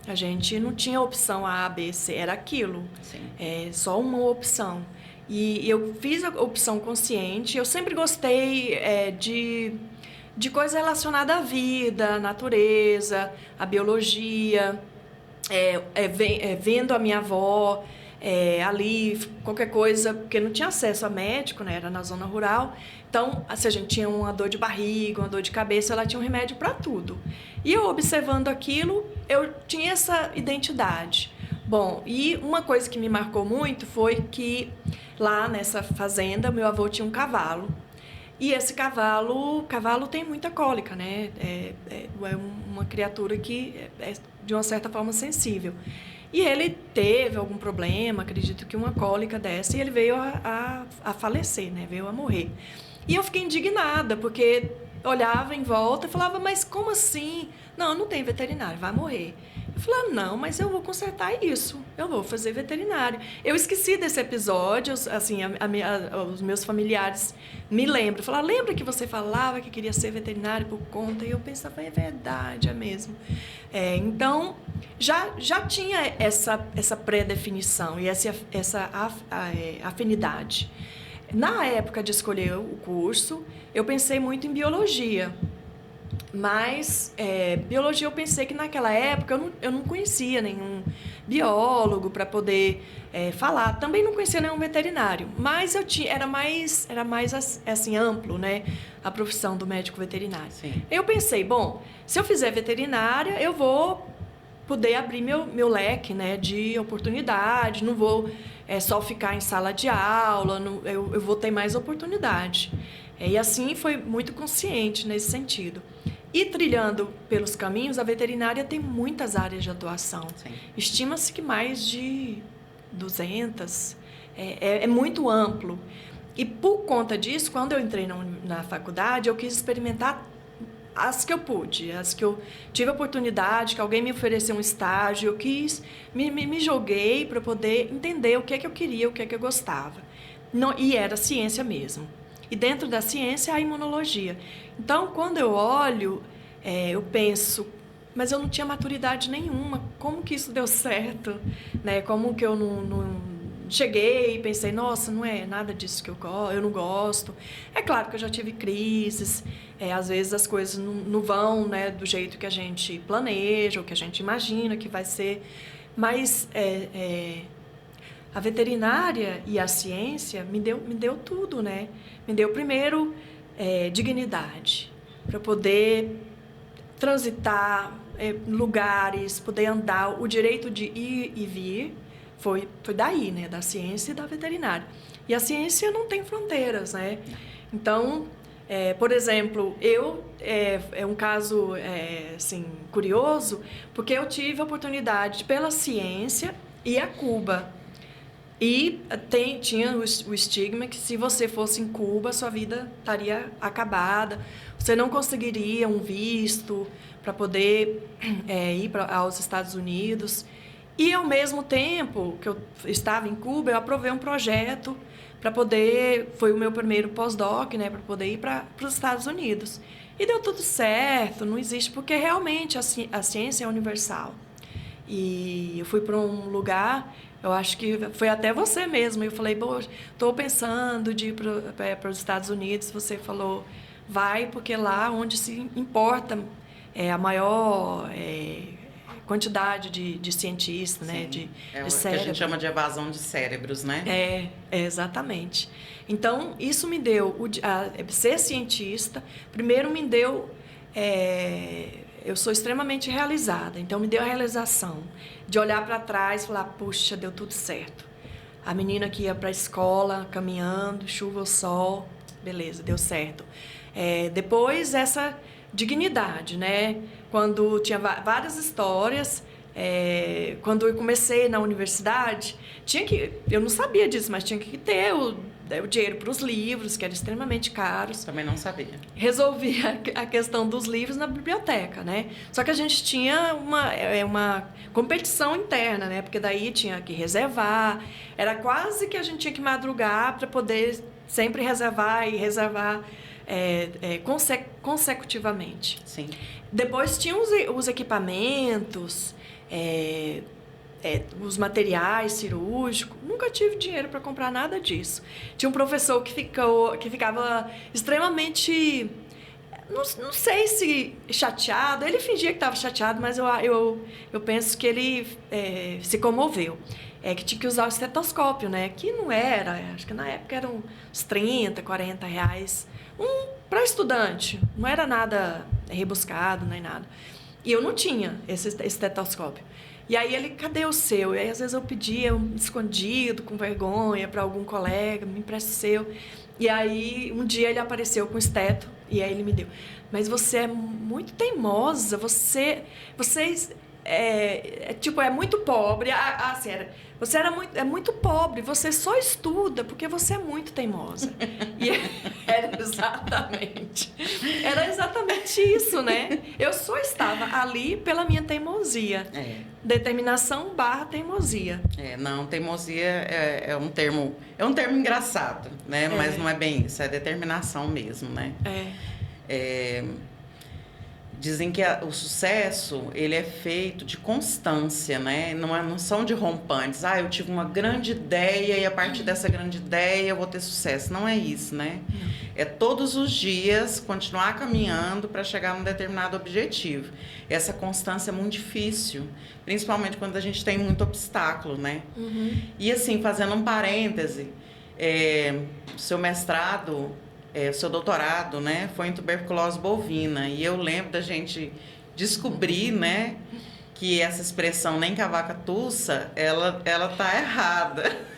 [SPEAKER 2] A gente não tinha opção A, B, C, era aquilo.
[SPEAKER 1] Sim.
[SPEAKER 2] Só uma opção. E eu fiz a opção consciente. Eu sempre gostei de coisa relacionada à vida, à natureza, à biologia. Vendo a minha avó ali, qualquer coisa, porque não tinha acesso a médico, né? Era na zona rural. Então, se a gente tinha uma dor de barriga, uma dor de cabeça, ela tinha um remédio para tudo. E eu observando aquilo, eu tinha essa identidade. Bom, e uma coisa que me marcou muito foi que lá nessa fazenda, meu avô tinha um cavalo. E esse cavalo tem muita cólica, né? É uma criatura que é de uma certa forma sensível. E ele teve algum problema, acredito que uma cólica dessa, e ele veio a falecer, né? Veio a morrer. E eu fiquei indignada, porque olhava em volta e falava, mas como assim? Não tem veterinário, vai morrer. Eu falei, não, mas eu vou consertar isso, eu vou fazer veterinário. Eu esqueci desse episódio, assim, os meus familiares me lembram. Falaram, lembra que você falava que queria ser veterinário por conta? E eu pensava, é verdade, é mesmo. Então, já tinha essa pré-definição e essa afinidade. Na época de escolher o curso, eu pensei muito em biologia. Mas biologia eu pensei que naquela época eu não conhecia nenhum biólogo para poder falar. Também não conhecia nenhum veterinário, mas era mais assim amplo, né, a profissão do médico veterinário.
[SPEAKER 1] Sim.
[SPEAKER 2] Eu pensei, bom, se eu fizer veterinária, eu vou poder abrir meu leque, né, de oportunidade, não vou só ficar em sala de aula, eu vou ter mais oportunidade. E assim foi muito consciente nesse sentido. E trilhando pelos caminhos, a veterinária tem muitas áreas de atuação.
[SPEAKER 1] Sim.
[SPEAKER 2] Estima-se que mais de 200. É muito amplo. E por conta disso, quando eu entrei na faculdade, eu quis experimentar as que eu pude, as que eu tive a oportunidade, que alguém me ofereceu um estágio, eu quis, me joguei para poder entender o que é que eu queria, o que é que eu gostava. E era ciência mesmo. E dentro da ciência, a imunologia. Então, quando eu olho, eu penso, mas eu não tinha maturidade nenhuma. Como que isso deu certo? Né? Como que eu não cheguei e pensei, nossa, não é nada disso que eu não gosto. É claro que eu já tive crises, às vezes as coisas não vão, né, do jeito que a gente planeja, ou que a gente imagina que vai ser, mas a veterinária e a ciência me deu tudo, né? Me deu primeiro dignidade, para poder transitar lugares, poder andar, o direito de ir e vir. Foi daí, né? Da ciência e da veterinária. E a ciência não tem fronteiras, né? Então, por exemplo, é um caso assim, curioso, porque eu tive a oportunidade pela ciência ir a Cuba. E tinha o estigma que se você fosse em Cuba, sua vida estaria acabada. Você não conseguiria um visto para poder ir aos Estados Unidos. E, ao mesmo tempo que eu estava em Cuba, eu aprovei um projeto para poder... Foi o meu primeiro pós-doc, né? Para poder ir para os Estados Unidos. E deu tudo certo, não existe... Porque, realmente, a ciência é universal. E eu fui para um lugar... Eu acho que foi até você mesmo. Eu falei, estou pensando de ir para os Estados Unidos. Você falou, vai, porque lá onde se importa a maior... quantidade de cientistas, né? De
[SPEAKER 1] o que a gente chama de evasão de cérebros, né?
[SPEAKER 2] Exatamente. Então, isso me deu... ser cientista, primeiro me deu... eu sou extremamente realizada, então me deu a realização de olhar para trás e falar, puxa, deu tudo certo. A menina que ia para a escola, caminhando, chuva ou sol, beleza, deu certo. Depois, essa... dignidade, né? Quando tinha várias histórias, quando eu comecei na universidade, eu não sabia disso, mas tinha que ter o dinheiro para os livros, que eram extremamente caros.
[SPEAKER 1] Também não sabia.
[SPEAKER 2] Resolvi a questão dos livros na biblioteca, né? Só que a gente tinha uma competição interna, né? Porque daí tinha que reservar, era quase que a gente tinha que madrugar para poder sempre reservar e reservar consecutivamente.
[SPEAKER 1] Sim.
[SPEAKER 2] Depois tinha os equipamentos, os materiais cirúrgicos. Nunca tive dinheiro para comprar nada disso. Tinha um professor que ficava extremamente, não sei se chateado. Ele fingia que estava chateado, mas eu penso que ele se comoveu. Que tinha que usar o estetoscópio, né? Que não era, acho que na época eram uns 30, 40 reais. Para estudante, não era nada rebuscado, nem nada. E eu não tinha esse estetoscópio. E aí ele, cadê o seu? E aí às vezes eu pedia escondido, com vergonha, para algum colega, me empresta o seu. E aí um dia ele apareceu com o esteto, e aí ele me deu. Mas você é muito teimosa, você é muito pobre. Assim, você é muito pobre, você só estuda porque você é muito teimosa. E era exatamente isso, né? Eu só estava ali pela minha teimosia. Determinação / teimosia.
[SPEAKER 1] Não, teimosia é um termo engraçado, né? Mas não é bem isso, é determinação mesmo, né? Dizem que o sucesso, ele é feito de constância, né? Não são de rompantes. Eu tive uma grande ideia e a partir dessa grande ideia eu vou ter sucesso. Não é isso, né? É todos os dias continuar caminhando para chegar num determinado objetivo. Essa constância é muito difícil, principalmente quando a gente tem muito obstáculo, né?
[SPEAKER 2] Uhum.
[SPEAKER 1] E assim, fazendo um parêntese, seu mestrado... seu doutorado, né, foi em tuberculose bovina. E eu lembro da gente descobrir, né, que essa expressão nem que a vaca tussa, ela tá errada.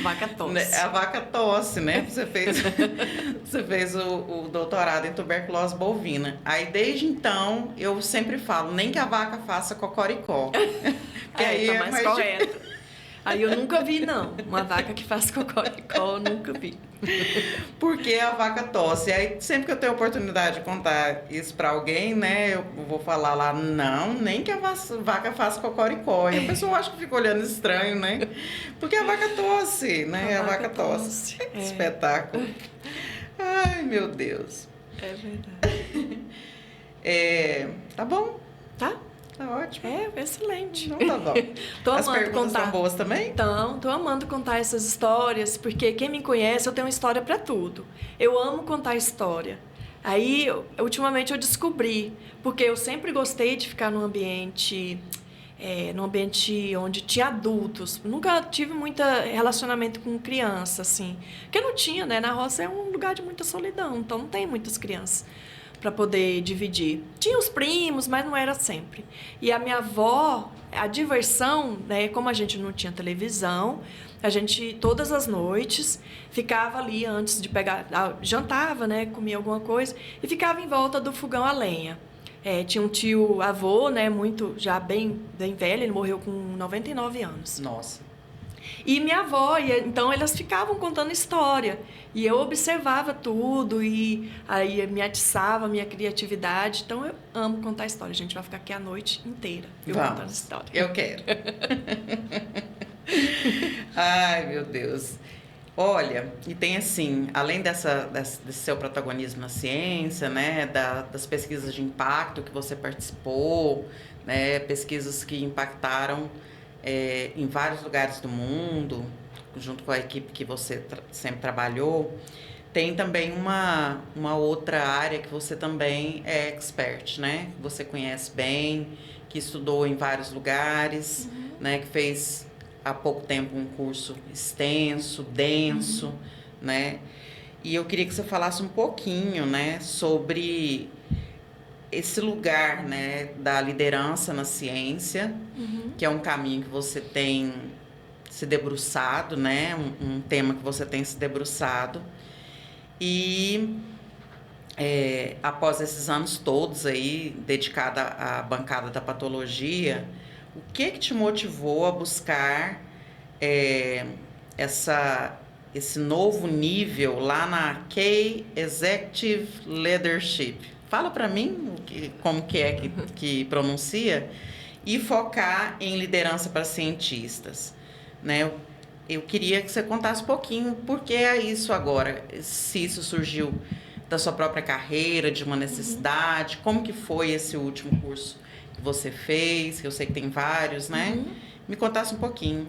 [SPEAKER 2] Vaca tosse.
[SPEAKER 1] A vaca tosse, né? Você fez o doutorado em tuberculose bovina. Aí, desde então, eu sempre falo, nem que a vaca faça cocoricó.
[SPEAKER 2] Que aí tá mais correto. Aí eu nunca vi, não. Uma vaca que faz cocoricó, eu nunca vi.
[SPEAKER 1] Porque a vaca tosse. Aí sempre que eu tenho oportunidade de contar isso pra alguém, né? Eu vou falar lá, não, nem que a vaca faça cocoricó. E a pessoa acha que fica olhando estranho, né? Porque a vaca tosse, né? A vaca tosse. Que espetáculo. Ai, meu Deus.
[SPEAKER 2] É verdade.
[SPEAKER 1] Tá bom?
[SPEAKER 2] Tá?
[SPEAKER 1] Tá ótimo.
[SPEAKER 2] Excelente.
[SPEAKER 1] Não tá bom.
[SPEAKER 2] Tô
[SPEAKER 1] As
[SPEAKER 2] amando
[SPEAKER 1] perguntas
[SPEAKER 2] contar.
[SPEAKER 1] são boas também?
[SPEAKER 2] Então, tô amando contar essas histórias, porque quem me conhece, eu tenho uma história para tudo. Eu amo contar história. Aí, ultimamente eu descobri, porque eu sempre gostei de ficar num ambiente onde tinha adultos. Nunca tive muito relacionamento com criança, assim. Porque não tinha, né? Na roça é um lugar de muita solidão, então não tem muitas crianças para poder dividir. Tinha os primos, mas não era sempre. E a minha avó, a diversão, né, como a gente não tinha televisão, a gente todas as noites ficava ali antes de pegar, jantava, né, comia alguma coisa e ficava em volta do fogão a lenha. Tinha um tio avô, né, já bem velho, ele morreu com 99 anos.
[SPEAKER 1] Nossa.
[SPEAKER 2] E minha avó, então elas ficavam contando história. E eu observava tudo e aí me atiçava a minha criatividade. Então eu amo contar história. A gente vai ficar aqui a noite inteira contando história.
[SPEAKER 1] Eu quero. Ai, meu Deus. Olha, e tem assim, além desse seu protagonismo na ciência, né, das pesquisas de impacto que você participou, né, pesquisas que impactaram em vários lugares do mundo, junto com a equipe que você sempre trabalhou, tem também uma outra área que você também é expert, né? Que você conhece bem, que estudou em vários lugares, né? Que fez há pouco tempo um curso extenso, denso, né? E eu queria que você falasse um pouquinho, né, sobre esse lugar, né, da liderança na ciência, que é um caminho que você tem se debruçado, né, um tema que você tem se debruçado. E após esses anos todos aí, dedicada à bancada da patologia, o que te motivou a buscar esse novo nível lá na Key Executive Leadership? Fala para mim como que é que pronuncia, e focar em liderança para cientistas, né? Eu queria que você contasse um pouquinho por que é isso agora, se isso surgiu da sua própria carreira, de uma necessidade, como que foi esse último curso que você fez, que eu sei que tem vários, né? Me contasse um pouquinho.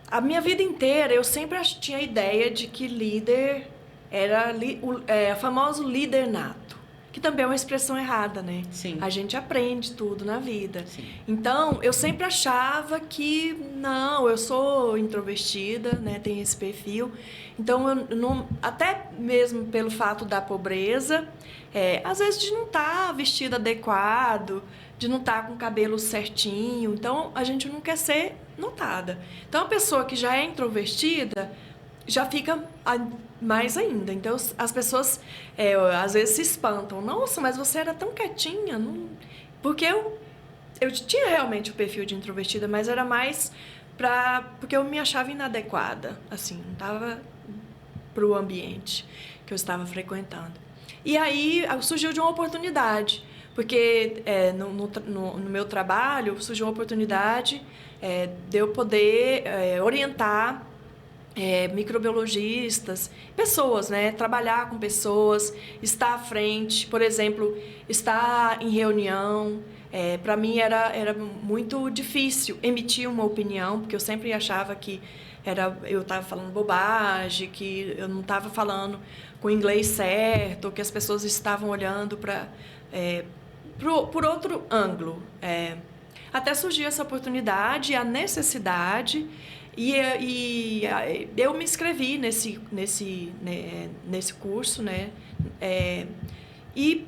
[SPEAKER 2] A minha vida inteira eu sempre tinha a ideia de que líder era o famoso líder nato, que também é uma expressão errada, né?
[SPEAKER 1] Sim.
[SPEAKER 2] A gente aprende tudo na vida.
[SPEAKER 1] Sim.
[SPEAKER 2] Então, eu sempre achava que, não, eu sou introvertida, né? Tenho esse perfil. Então, eu não, até mesmo pelo fato da pobreza, às vezes de não estar vestido adequado, de não estar com o cabelo certinho. Então, a gente não quer ser notada. Então, a pessoa que já é introvertida já fica mais ainda. Então, as pessoas às vezes se espantam. Nossa, mas você era tão quietinha. Não... Porque eu tinha realmente o perfil de introvertida, mas era mais porque eu me achava inadequada. Assim, não estava para o ambiente que eu estava frequentando. E aí surgiu de uma oportunidade. Porque no meu trabalho surgiu uma oportunidade de eu poder orientar microbiologistas, pessoas, né? Trabalhar com pessoas, estar à frente, por exemplo, estar em reunião. Para mim era muito difícil emitir uma opinião, porque eu sempre achava que eu estava falando bobagem, que eu não estava falando com o inglês certo, que as pessoas estavam olhando por outro ângulo. Até surgiu essa oportunidade, a necessidade, e eu me inscrevi nesse curso, né? E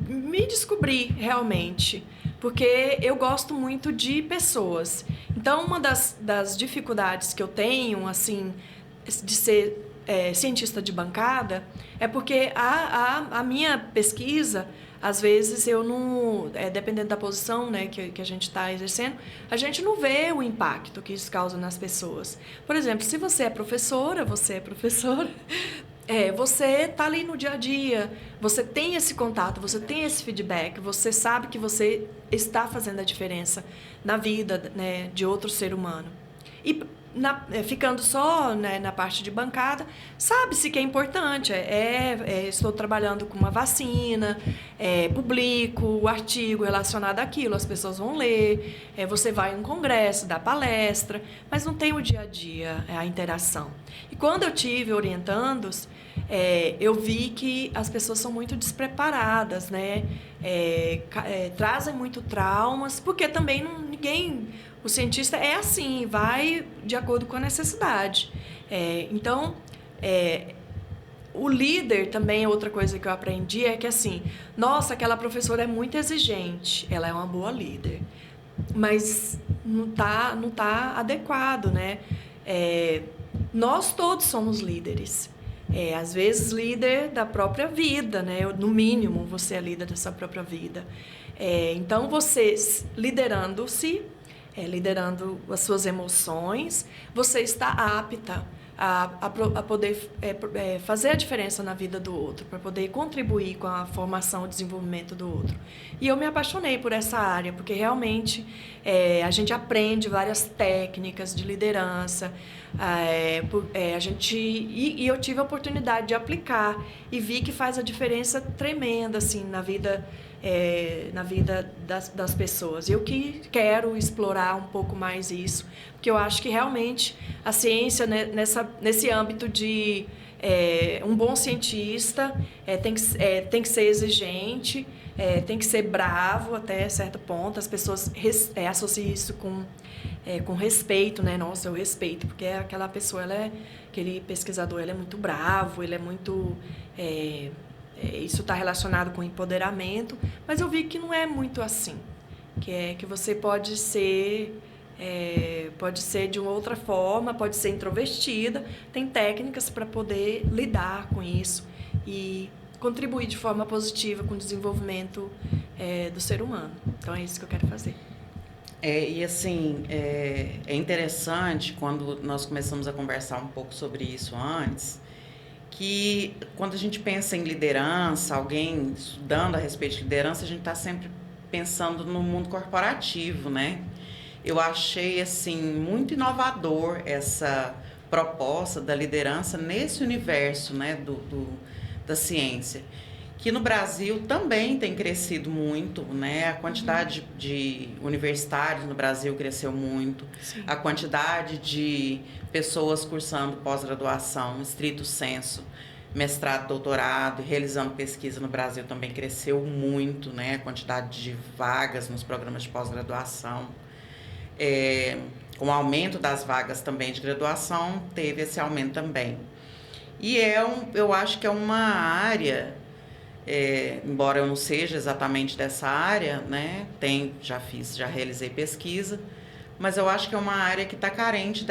[SPEAKER 2] me descobri realmente, porque eu gosto muito de pessoas. Então, uma das dificuldades que eu tenho, assim, de ser cientista de bancada, é porque a minha pesquisa, às vezes eu não, dependendo da posição, né, que a gente está exercendo, a gente não vê o impacto que isso causa nas pessoas. Por exemplo, se você é professora, você está ali no dia a dia, você tem esse contato, você tem esse feedback, você sabe que você está fazendo a diferença na vida, né, de outro ser humano. E ficando só, né, na parte de bancada, sabe-se que é importante. Estou trabalhando com uma vacina, publico o artigo relacionado àquilo, as pessoas vão ler, você vai em um congresso, dá palestra, mas não tem o dia a dia, a interação. E quando eu tive orientandos, eu vi que as pessoas são muito despreparadas, né? Trazem muito traumas, porque também ninguém... O cientista é assim, vai de acordo com a necessidade. Então, o líder também, outra coisa que eu aprendi é que assim, nossa, aquela professora é muito exigente, ela é uma boa líder, mas não tá adequado, né? Nós todos somos líderes. Às vezes líder da própria vida, né? No mínimo, você é líder da sua própria vida. Então, você liderando-se, liderando as suas emoções, você está apta a poder fazer a diferença na vida do outro, para poder contribuir com a formação e desenvolvimento do outro. E eu me apaixonei por essa área, porque realmente a gente aprende várias técnicas de liderança, e eu tive a oportunidade de aplicar e vi que faz a diferença tremenda assim, na vida das pessoas. Eu que quero explorar um pouco mais isso, porque eu acho que realmente a ciência, né, nesse âmbito de um bom cientista tem que ser exigente, tem que ser bravo até certo ponto. As pessoas associam isso com respeito, né? Nossa, eu respeito, porque aquela pessoa, aquele pesquisador, ele é muito bravo, ele é muito... isso está relacionado com empoderamento, mas eu vi que não é muito assim, que você pode ser de uma outra forma, pode ser introvertida, tem técnicas para poder lidar com isso e contribuir de forma positiva com o desenvolvimento do ser humano. Então é isso que eu quero fazer.
[SPEAKER 1] E assim, é interessante quando nós começamos a conversar um pouco sobre isso antes, que quando a gente pensa em liderança, alguém estudando a respeito de liderança, a gente está sempre pensando no mundo corporativo, né? Eu achei, assim, muito inovador essa proposta da liderança nesse universo, né, da ciência, que no Brasil também tem crescido muito, né? A quantidade de universitários no Brasil cresceu muito. Sim. A quantidade de pessoas cursando pós-graduação, estrito sensu, mestrado, doutorado, realizando pesquisa no Brasil também cresceu muito, né? A quantidade de vagas nos programas de pós-graduação. Com o aumento das vagas também de graduação, teve esse aumento também. E eu acho que é uma área... embora eu não seja exatamente dessa área, né? Já realizei pesquisa, mas eu acho que é uma área que está carente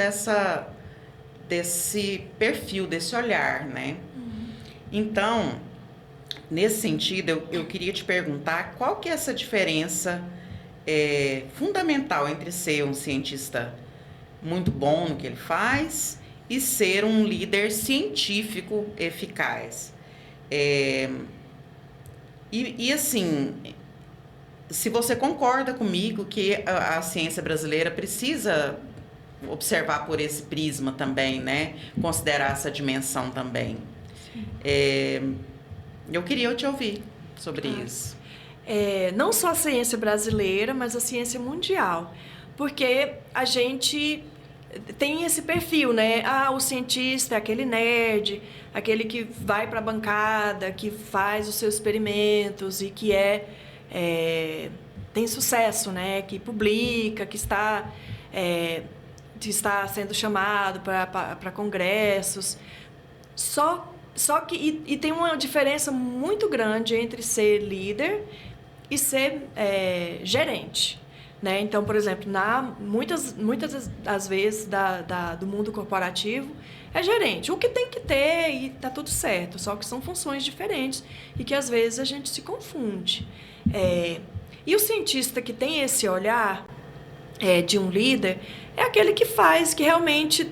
[SPEAKER 1] desse perfil, desse olhar, né? Uhum. Então, nesse sentido, eu queria te perguntar qual que é essa diferença fundamental entre ser um cientista muito bom no que ele faz e ser um líder científico eficaz. E assim, se você concorda comigo que a ciência brasileira precisa observar por esse prisma também, né? Considerar essa dimensão também. Eu queria te ouvir sobre isso.
[SPEAKER 2] Não só a ciência brasileira, mas a ciência mundial. Porque a gente tem esse perfil, né? O cientista é aquele nerd, aquele que vai para a bancada, que faz os seus experimentos e que tem sucesso, né? Que publica, que está sendo chamado para congressos. Só que e tem uma diferença muito grande entre ser líder e ser gerente. né? Então, por exemplo, muitas das vezes do mundo corporativo é gerente. O que tem que ter e tá tudo certo, só que são funções diferentes e que às vezes a gente se confunde. E o cientista que tem esse olhar de um líder é aquele que faz, que realmente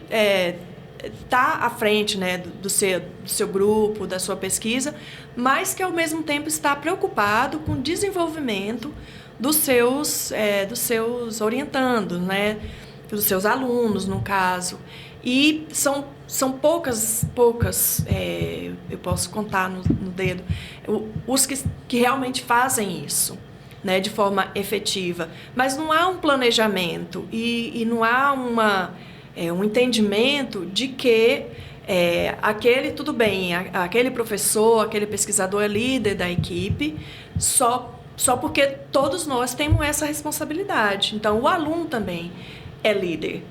[SPEAKER 2] está à frente, né, do seu grupo, da sua pesquisa, mas que ao mesmo tempo está preocupado com o desenvolvimento dos seus orientandos, né, dos seus alunos, no caso. E são poucas eu posso contar no dedo, os que realmente fazem isso, né, de forma efetiva. Mas não há um planejamento e não há um entendimento de que tudo bem, aquele professor, aquele pesquisador é líder da equipe, só porque todos nós temos essa responsabilidade. Então, o aluno também é líder.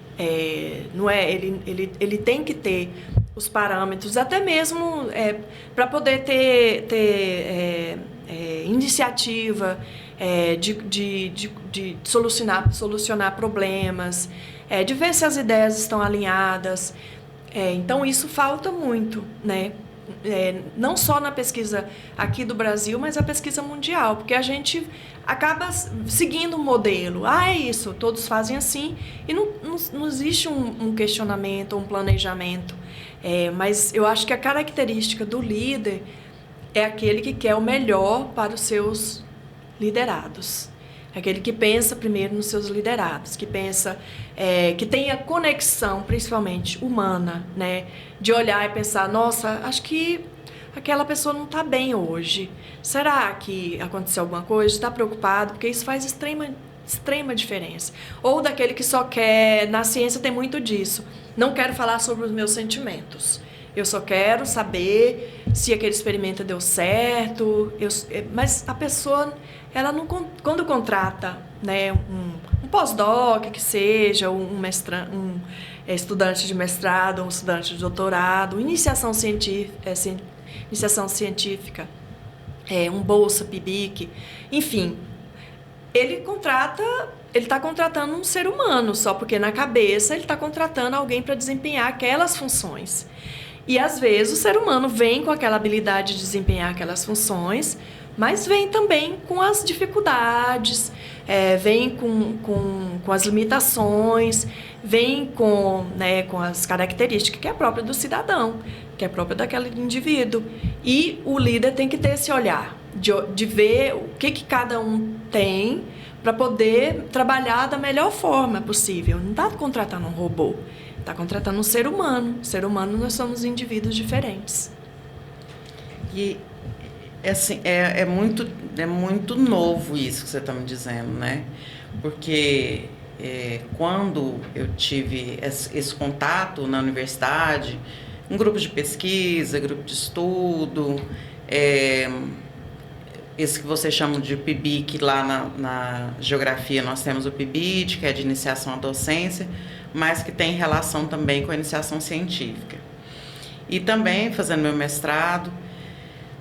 [SPEAKER 2] Não é? Ele tem que ter os parâmetros, até mesmo para poder ter iniciativa de solucionar problemas, de ver se as ideias estão alinhadas. Então, isso falta muito, né? Não só na pesquisa aqui do Brasil, mas a pesquisa mundial, porque a gente acaba seguindo um modelo. É isso, todos fazem assim, e não existe um questionamento, um planejamento. Mas eu acho que a característica do líder é aquele que quer o melhor para os seus liderados. Aquele que pensa primeiro nos seus liderados, que pensa, que tem a conexão, principalmente humana, né? De olhar e pensar, nossa, acho que aquela pessoa não está bem hoje. Será que aconteceu alguma coisa? Está preocupado? Porque isso faz extrema diferença. Ou daquele que só quer, na ciência tem muito disso, não quero falar sobre os meus sentimentos. Eu só quero saber se aquele experimento deu certo. Mas a pessoa, ela não, quando contrata, né, um pós-doc, que seja, um estudante de mestrado, um estudante de doutorado, iniciação científica, um bolsa PIBIC, enfim, ele está contratando um ser humano, só porque na cabeça ele está contratando alguém para desempenhar aquelas funções. E, às vezes, o ser humano vem com aquela habilidade de desempenhar aquelas funções, mas vem também com as dificuldades, vem com as limitações, vem com as características que é própria do cidadão, que é própria daquele indivíduo. E o líder tem que ter esse olhar de ver o que cada um tem para poder trabalhar da melhor forma possível. Não está contratando um robô. Está contratando um ser humano. Ser humano, nós somos indivíduos diferentes.
[SPEAKER 1] E, assim, é muito novo isso que você está me dizendo, né? Porque quando eu tive esse contato na universidade, um grupo de pesquisa, grupo de estudo, esse que vocês chamam de PIBIC, lá na geografia nós temos o PIBID, que é de iniciação à docência, mas que tem relação também com a iniciação científica. E também, fazendo meu mestrado,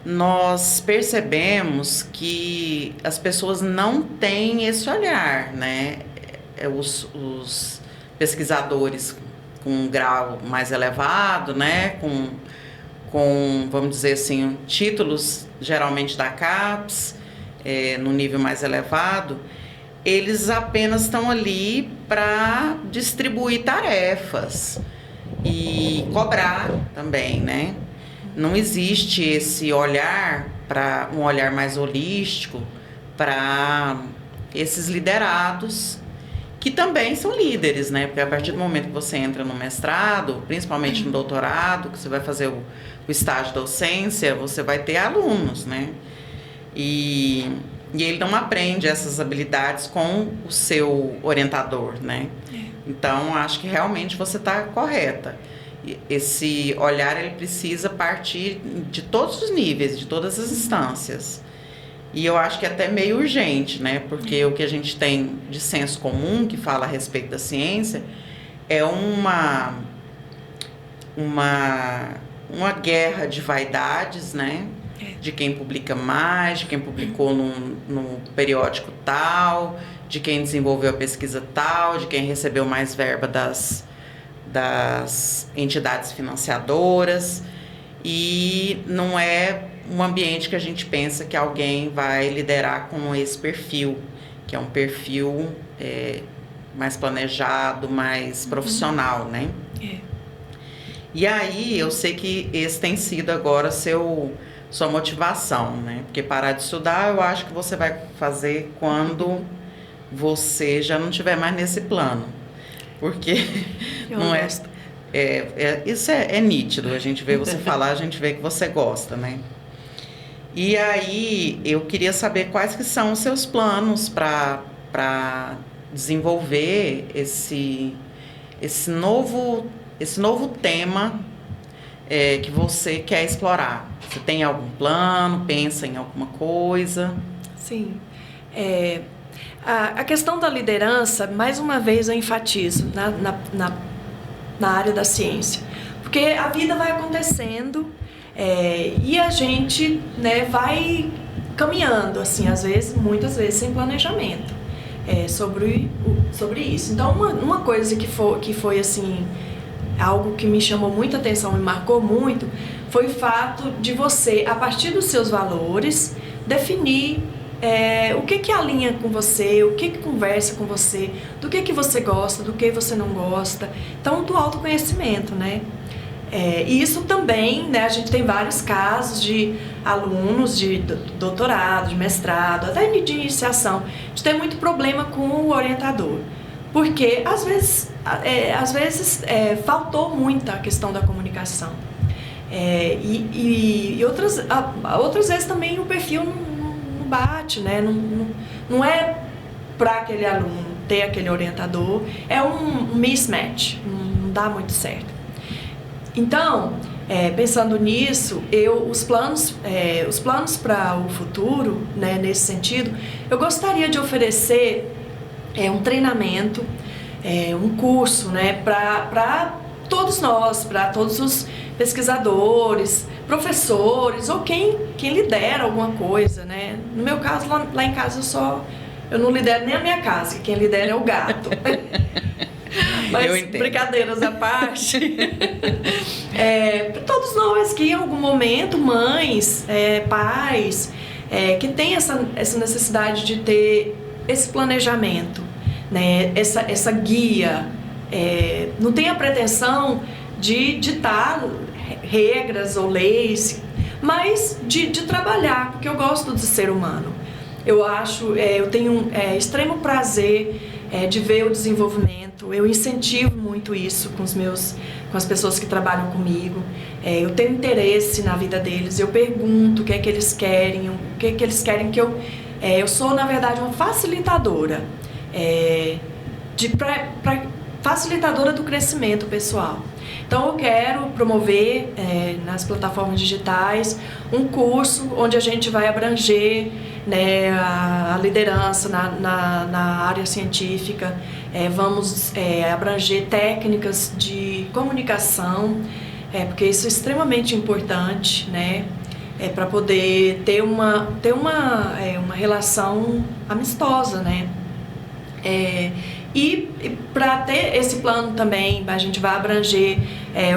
[SPEAKER 1] nós percebemos que as pessoas não têm esse olhar, né? Os pesquisadores com um grau mais elevado, né? Com, vamos dizer assim, títulos geralmente da CAPES, no nível mais elevado, eles apenas estão ali para distribuir tarefas e cobrar também, né? Não existe esse olhar, para um olhar mais holístico, para esses liderados, que também são líderes, né? Porque a partir do momento que você entra no mestrado, principalmente no doutorado, que você vai fazer o estágio de docência, você vai ter alunos, né? E ele não aprende essas habilidades com o seu orientador, né? Então, acho que realmente você está correta. Esse olhar, ele precisa partir de todos os níveis, de todas as instâncias. E eu acho que é até meio urgente, né? Porque o que a gente tem de senso comum, que fala a respeito da ciência, é uma guerra de vaidades, né? De quem publica mais, de quem publicou no periódico tal, de quem desenvolveu a pesquisa tal, de quem recebeu mais verba das entidades financiadoras, e não é um ambiente que a gente pensa que alguém vai liderar com esse perfil, que é um perfil mais planejado, mais profissional, né? E aí, eu sei que esse tem sido agora sua motivação, né? Porque parar de estudar, eu acho que você vai fazer quando você já não estiver mais nesse plano. Porque não é... isso é nítido, a gente vê você falar, a gente vê que você gosta, né? E aí, eu queria saber quais que são os seus planos para desenvolver esse novo tema que você quer explorar. Você tem algum plano? Pensa em alguma coisa?
[SPEAKER 2] Sim. A questão da liderança, mais uma vez eu enfatizo na área da ciência. Porque a vida vai acontecendo e a gente, né, vai caminhando, assim, muitas vezes sem planejamento sobre isso. Então, uma coisa que foi assim, algo que me chamou muita atenção, me marcou muito, foi o fato de você, a partir dos seus valores, definir o que alinha com você, o que conversa com você, do que você gosta, do que você não gosta. Então, do autoconhecimento, né? E isso também, né, a gente tem vários casos de alunos de doutorado, de mestrado, até de iniciação, de ter muito problema com o orientador. Porque, às vezes faltou muito a questão da comunicação. E outras vezes também o perfil não bate, né? Não é para aquele aluno ter aquele orientador, é um mismatch, não dá muito certo. Então, pensando nisso, os planos para o futuro, né, nesse sentido, eu gostaria de oferecer um treinamento, um curso, né, para todos nós, para todos os pesquisadores, professores ou quem lidera alguma coisa, né? No meu caso, lá em casa eu não lidero nem a minha casa, quem lidera é o gato. Mas, brincadeiras à parte, para todos nós que em algum momento, mães, pais, que tem essa necessidade de ter esse planejamento, né? Essa guia, não tem a pretensão de ditar regras ou leis, mas de trabalhar, porque eu gosto de ser humano. Eu tenho extremo prazer de ver o desenvolvimento, eu incentivo muito isso com as pessoas que trabalham comigo, eu tenho interesse na vida deles, eu pergunto o que é que eles querem, que eu sou, na verdade, uma facilitadora, facilitadora do crescimento pessoal. Então, eu quero promover nas plataformas digitais um curso onde a gente vai abranger, né, a liderança na área científica, vamos abranger técnicas de comunicação, porque isso é extremamente importante, né, para poder ter uma relação amistosa, né. E para ter esse plano também, a gente vai abranger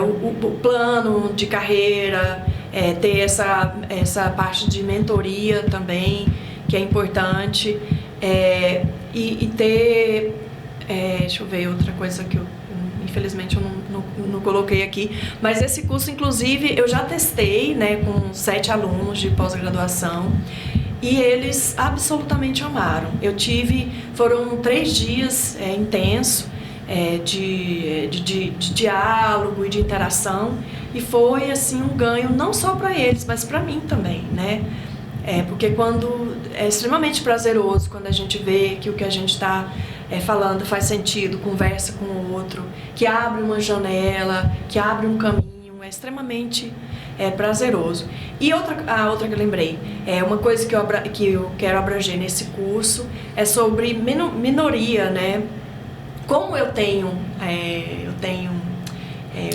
[SPEAKER 2] o plano de carreira, ter essa parte de mentoria também, que é importante, e ter, deixa eu ver, outra coisa que infelizmente eu não coloquei aqui, mas esse curso, inclusive, eu já testei, né, com 7 alunos de pós-graduação, e eles absolutamente amaram. Foram 3 dias intensos de diálogo e de interação, e foi assim um ganho não só para eles, mas para mim também, né? Porque é extremamente prazeroso quando a gente vê que o que a gente está falando faz sentido, conversa com o outro, que abre uma janela, que abre um caminho, é extremamente prazeroso. E a outra que eu lembrei, uma coisa que eu quero abranger nesse curso é sobre minoria, né? Como eu tenho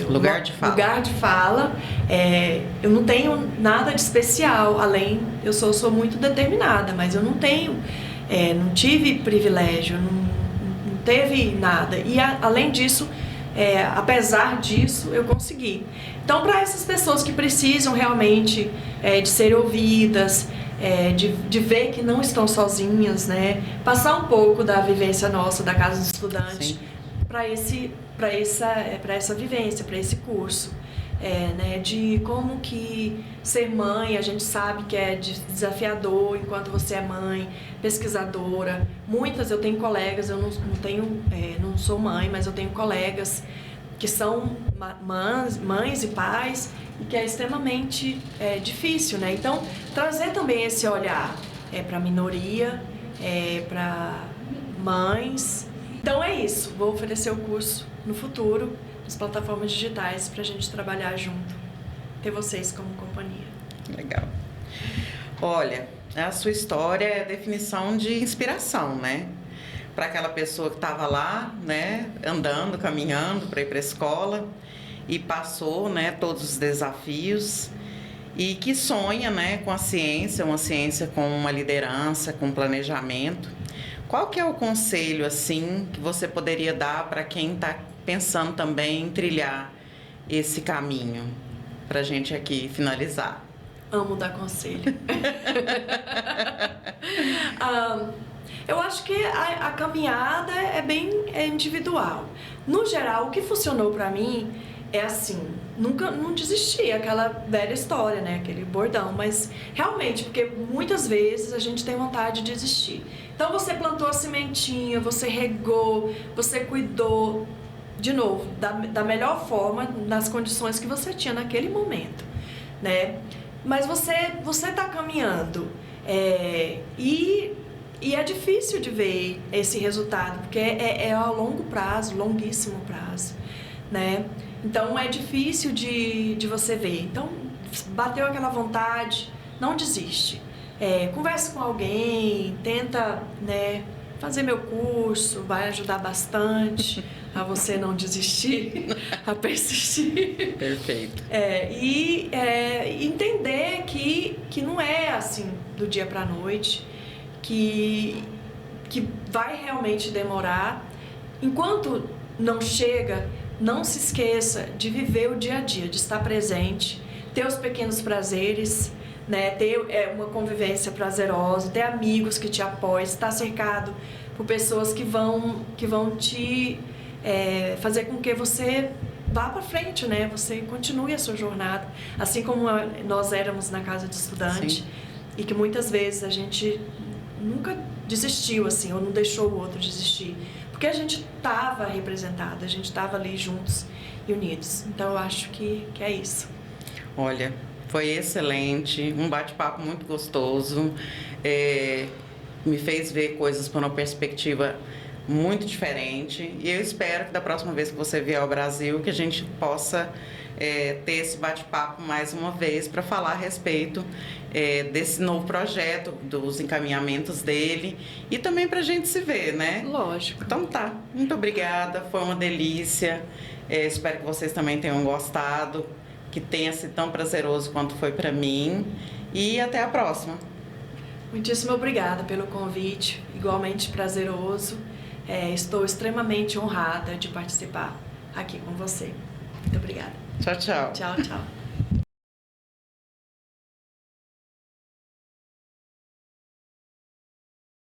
[SPEAKER 1] lugar de fala,
[SPEAKER 2] eu não tenho nada de especial, além, eu sou muito determinada, mas eu não tenho não tive privilégio, não teve nada. E além disso, apesar disso, eu consegui. Então, para essas pessoas que precisam realmente de ser ouvidas, de ver que não estão sozinhas, né? Passar um pouco da vivência nossa, da Casa do Estudante, para essa vivência, para esse curso. Né? De como que ser mãe, a gente sabe que é desafiador enquanto você é mãe, pesquisadora. Eu tenho colegas, eu não sou mãe, mas eu tenho colegas que são mães e pais, e que é extremamente difícil, né? Então, trazer também esse olhar para a minoria, para mães. Então, é isso. Vou oferecer o curso no futuro, nas plataformas digitais, para a gente trabalhar junto. Ter vocês como companhia.
[SPEAKER 1] Legal. Olha, a sua história é a definição de inspiração, né? Para aquela pessoa que estava lá, né, andando, caminhando para ir para a escola e passou, né, todos os desafios e que sonha, né, com a ciência, uma ciência com uma liderança, com planejamento. Qual que é o conselho, assim, que você poderia dar para quem está pensando também em trilhar esse caminho, para a gente aqui finalizar?
[SPEAKER 2] Amo dar conselho. Eu acho que a caminhada é bem individual. No geral, o que funcionou para mim é assim, não desisti, aquela velha história, né? Aquele bordão, mas realmente, porque muitas vezes a gente tem vontade de desistir. Então você plantou a sementinha, você regou, você cuidou, de novo, da melhor forma, nas condições que você tinha naquele momento, né? Mas você tá caminhando, e é difícil de ver esse resultado, porque é a longo prazo, longuíssimo prazo, né? Então, é difícil de você ver. Então, bateu aquela vontade, não desiste. Converse com alguém, tenta, né, fazer meu curso, vai ajudar bastante a você não desistir, a persistir.
[SPEAKER 1] Perfeito.
[SPEAKER 2] E entender que não é assim do dia para a noite, que vai realmente demorar. Enquanto não chega, não se esqueça de viver o dia a dia, de estar presente, ter os pequenos prazeres, né? Ter uma convivência prazerosa, ter amigos que te apoiem, estar cercado por pessoas que vão te fazer com que você vá para frente, né? Você continue a sua jornada, assim como nós éramos na Casa de Estudante. Sim. E que muitas vezes a gente nunca desistiu, assim, ou não deixou o outro desistir, porque a gente estava representado, a gente estava ali juntos e unidos. Então eu acho que é isso.
[SPEAKER 1] Olha, foi excelente, um bate-papo muito gostoso, me fez ver coisas por uma perspectiva muito diferente, e eu espero que da próxima vez que você vier ao Brasil, que a gente possa ter esse bate-papo mais uma vez para falar a respeito desse novo projeto, dos encaminhamentos dele, e também para a gente se ver, né?
[SPEAKER 2] Lógico.
[SPEAKER 1] Então tá, muito obrigada, foi uma delícia, espero que vocês também tenham gostado, que tenha sido tão prazeroso quanto foi para mim, e até a próxima.
[SPEAKER 2] Muitíssimo obrigada pelo convite, igualmente prazeroso. Estou extremamente honrada de participar aqui com você. Muito obrigada.
[SPEAKER 1] Tchau, tchau.
[SPEAKER 2] Tchau, tchau.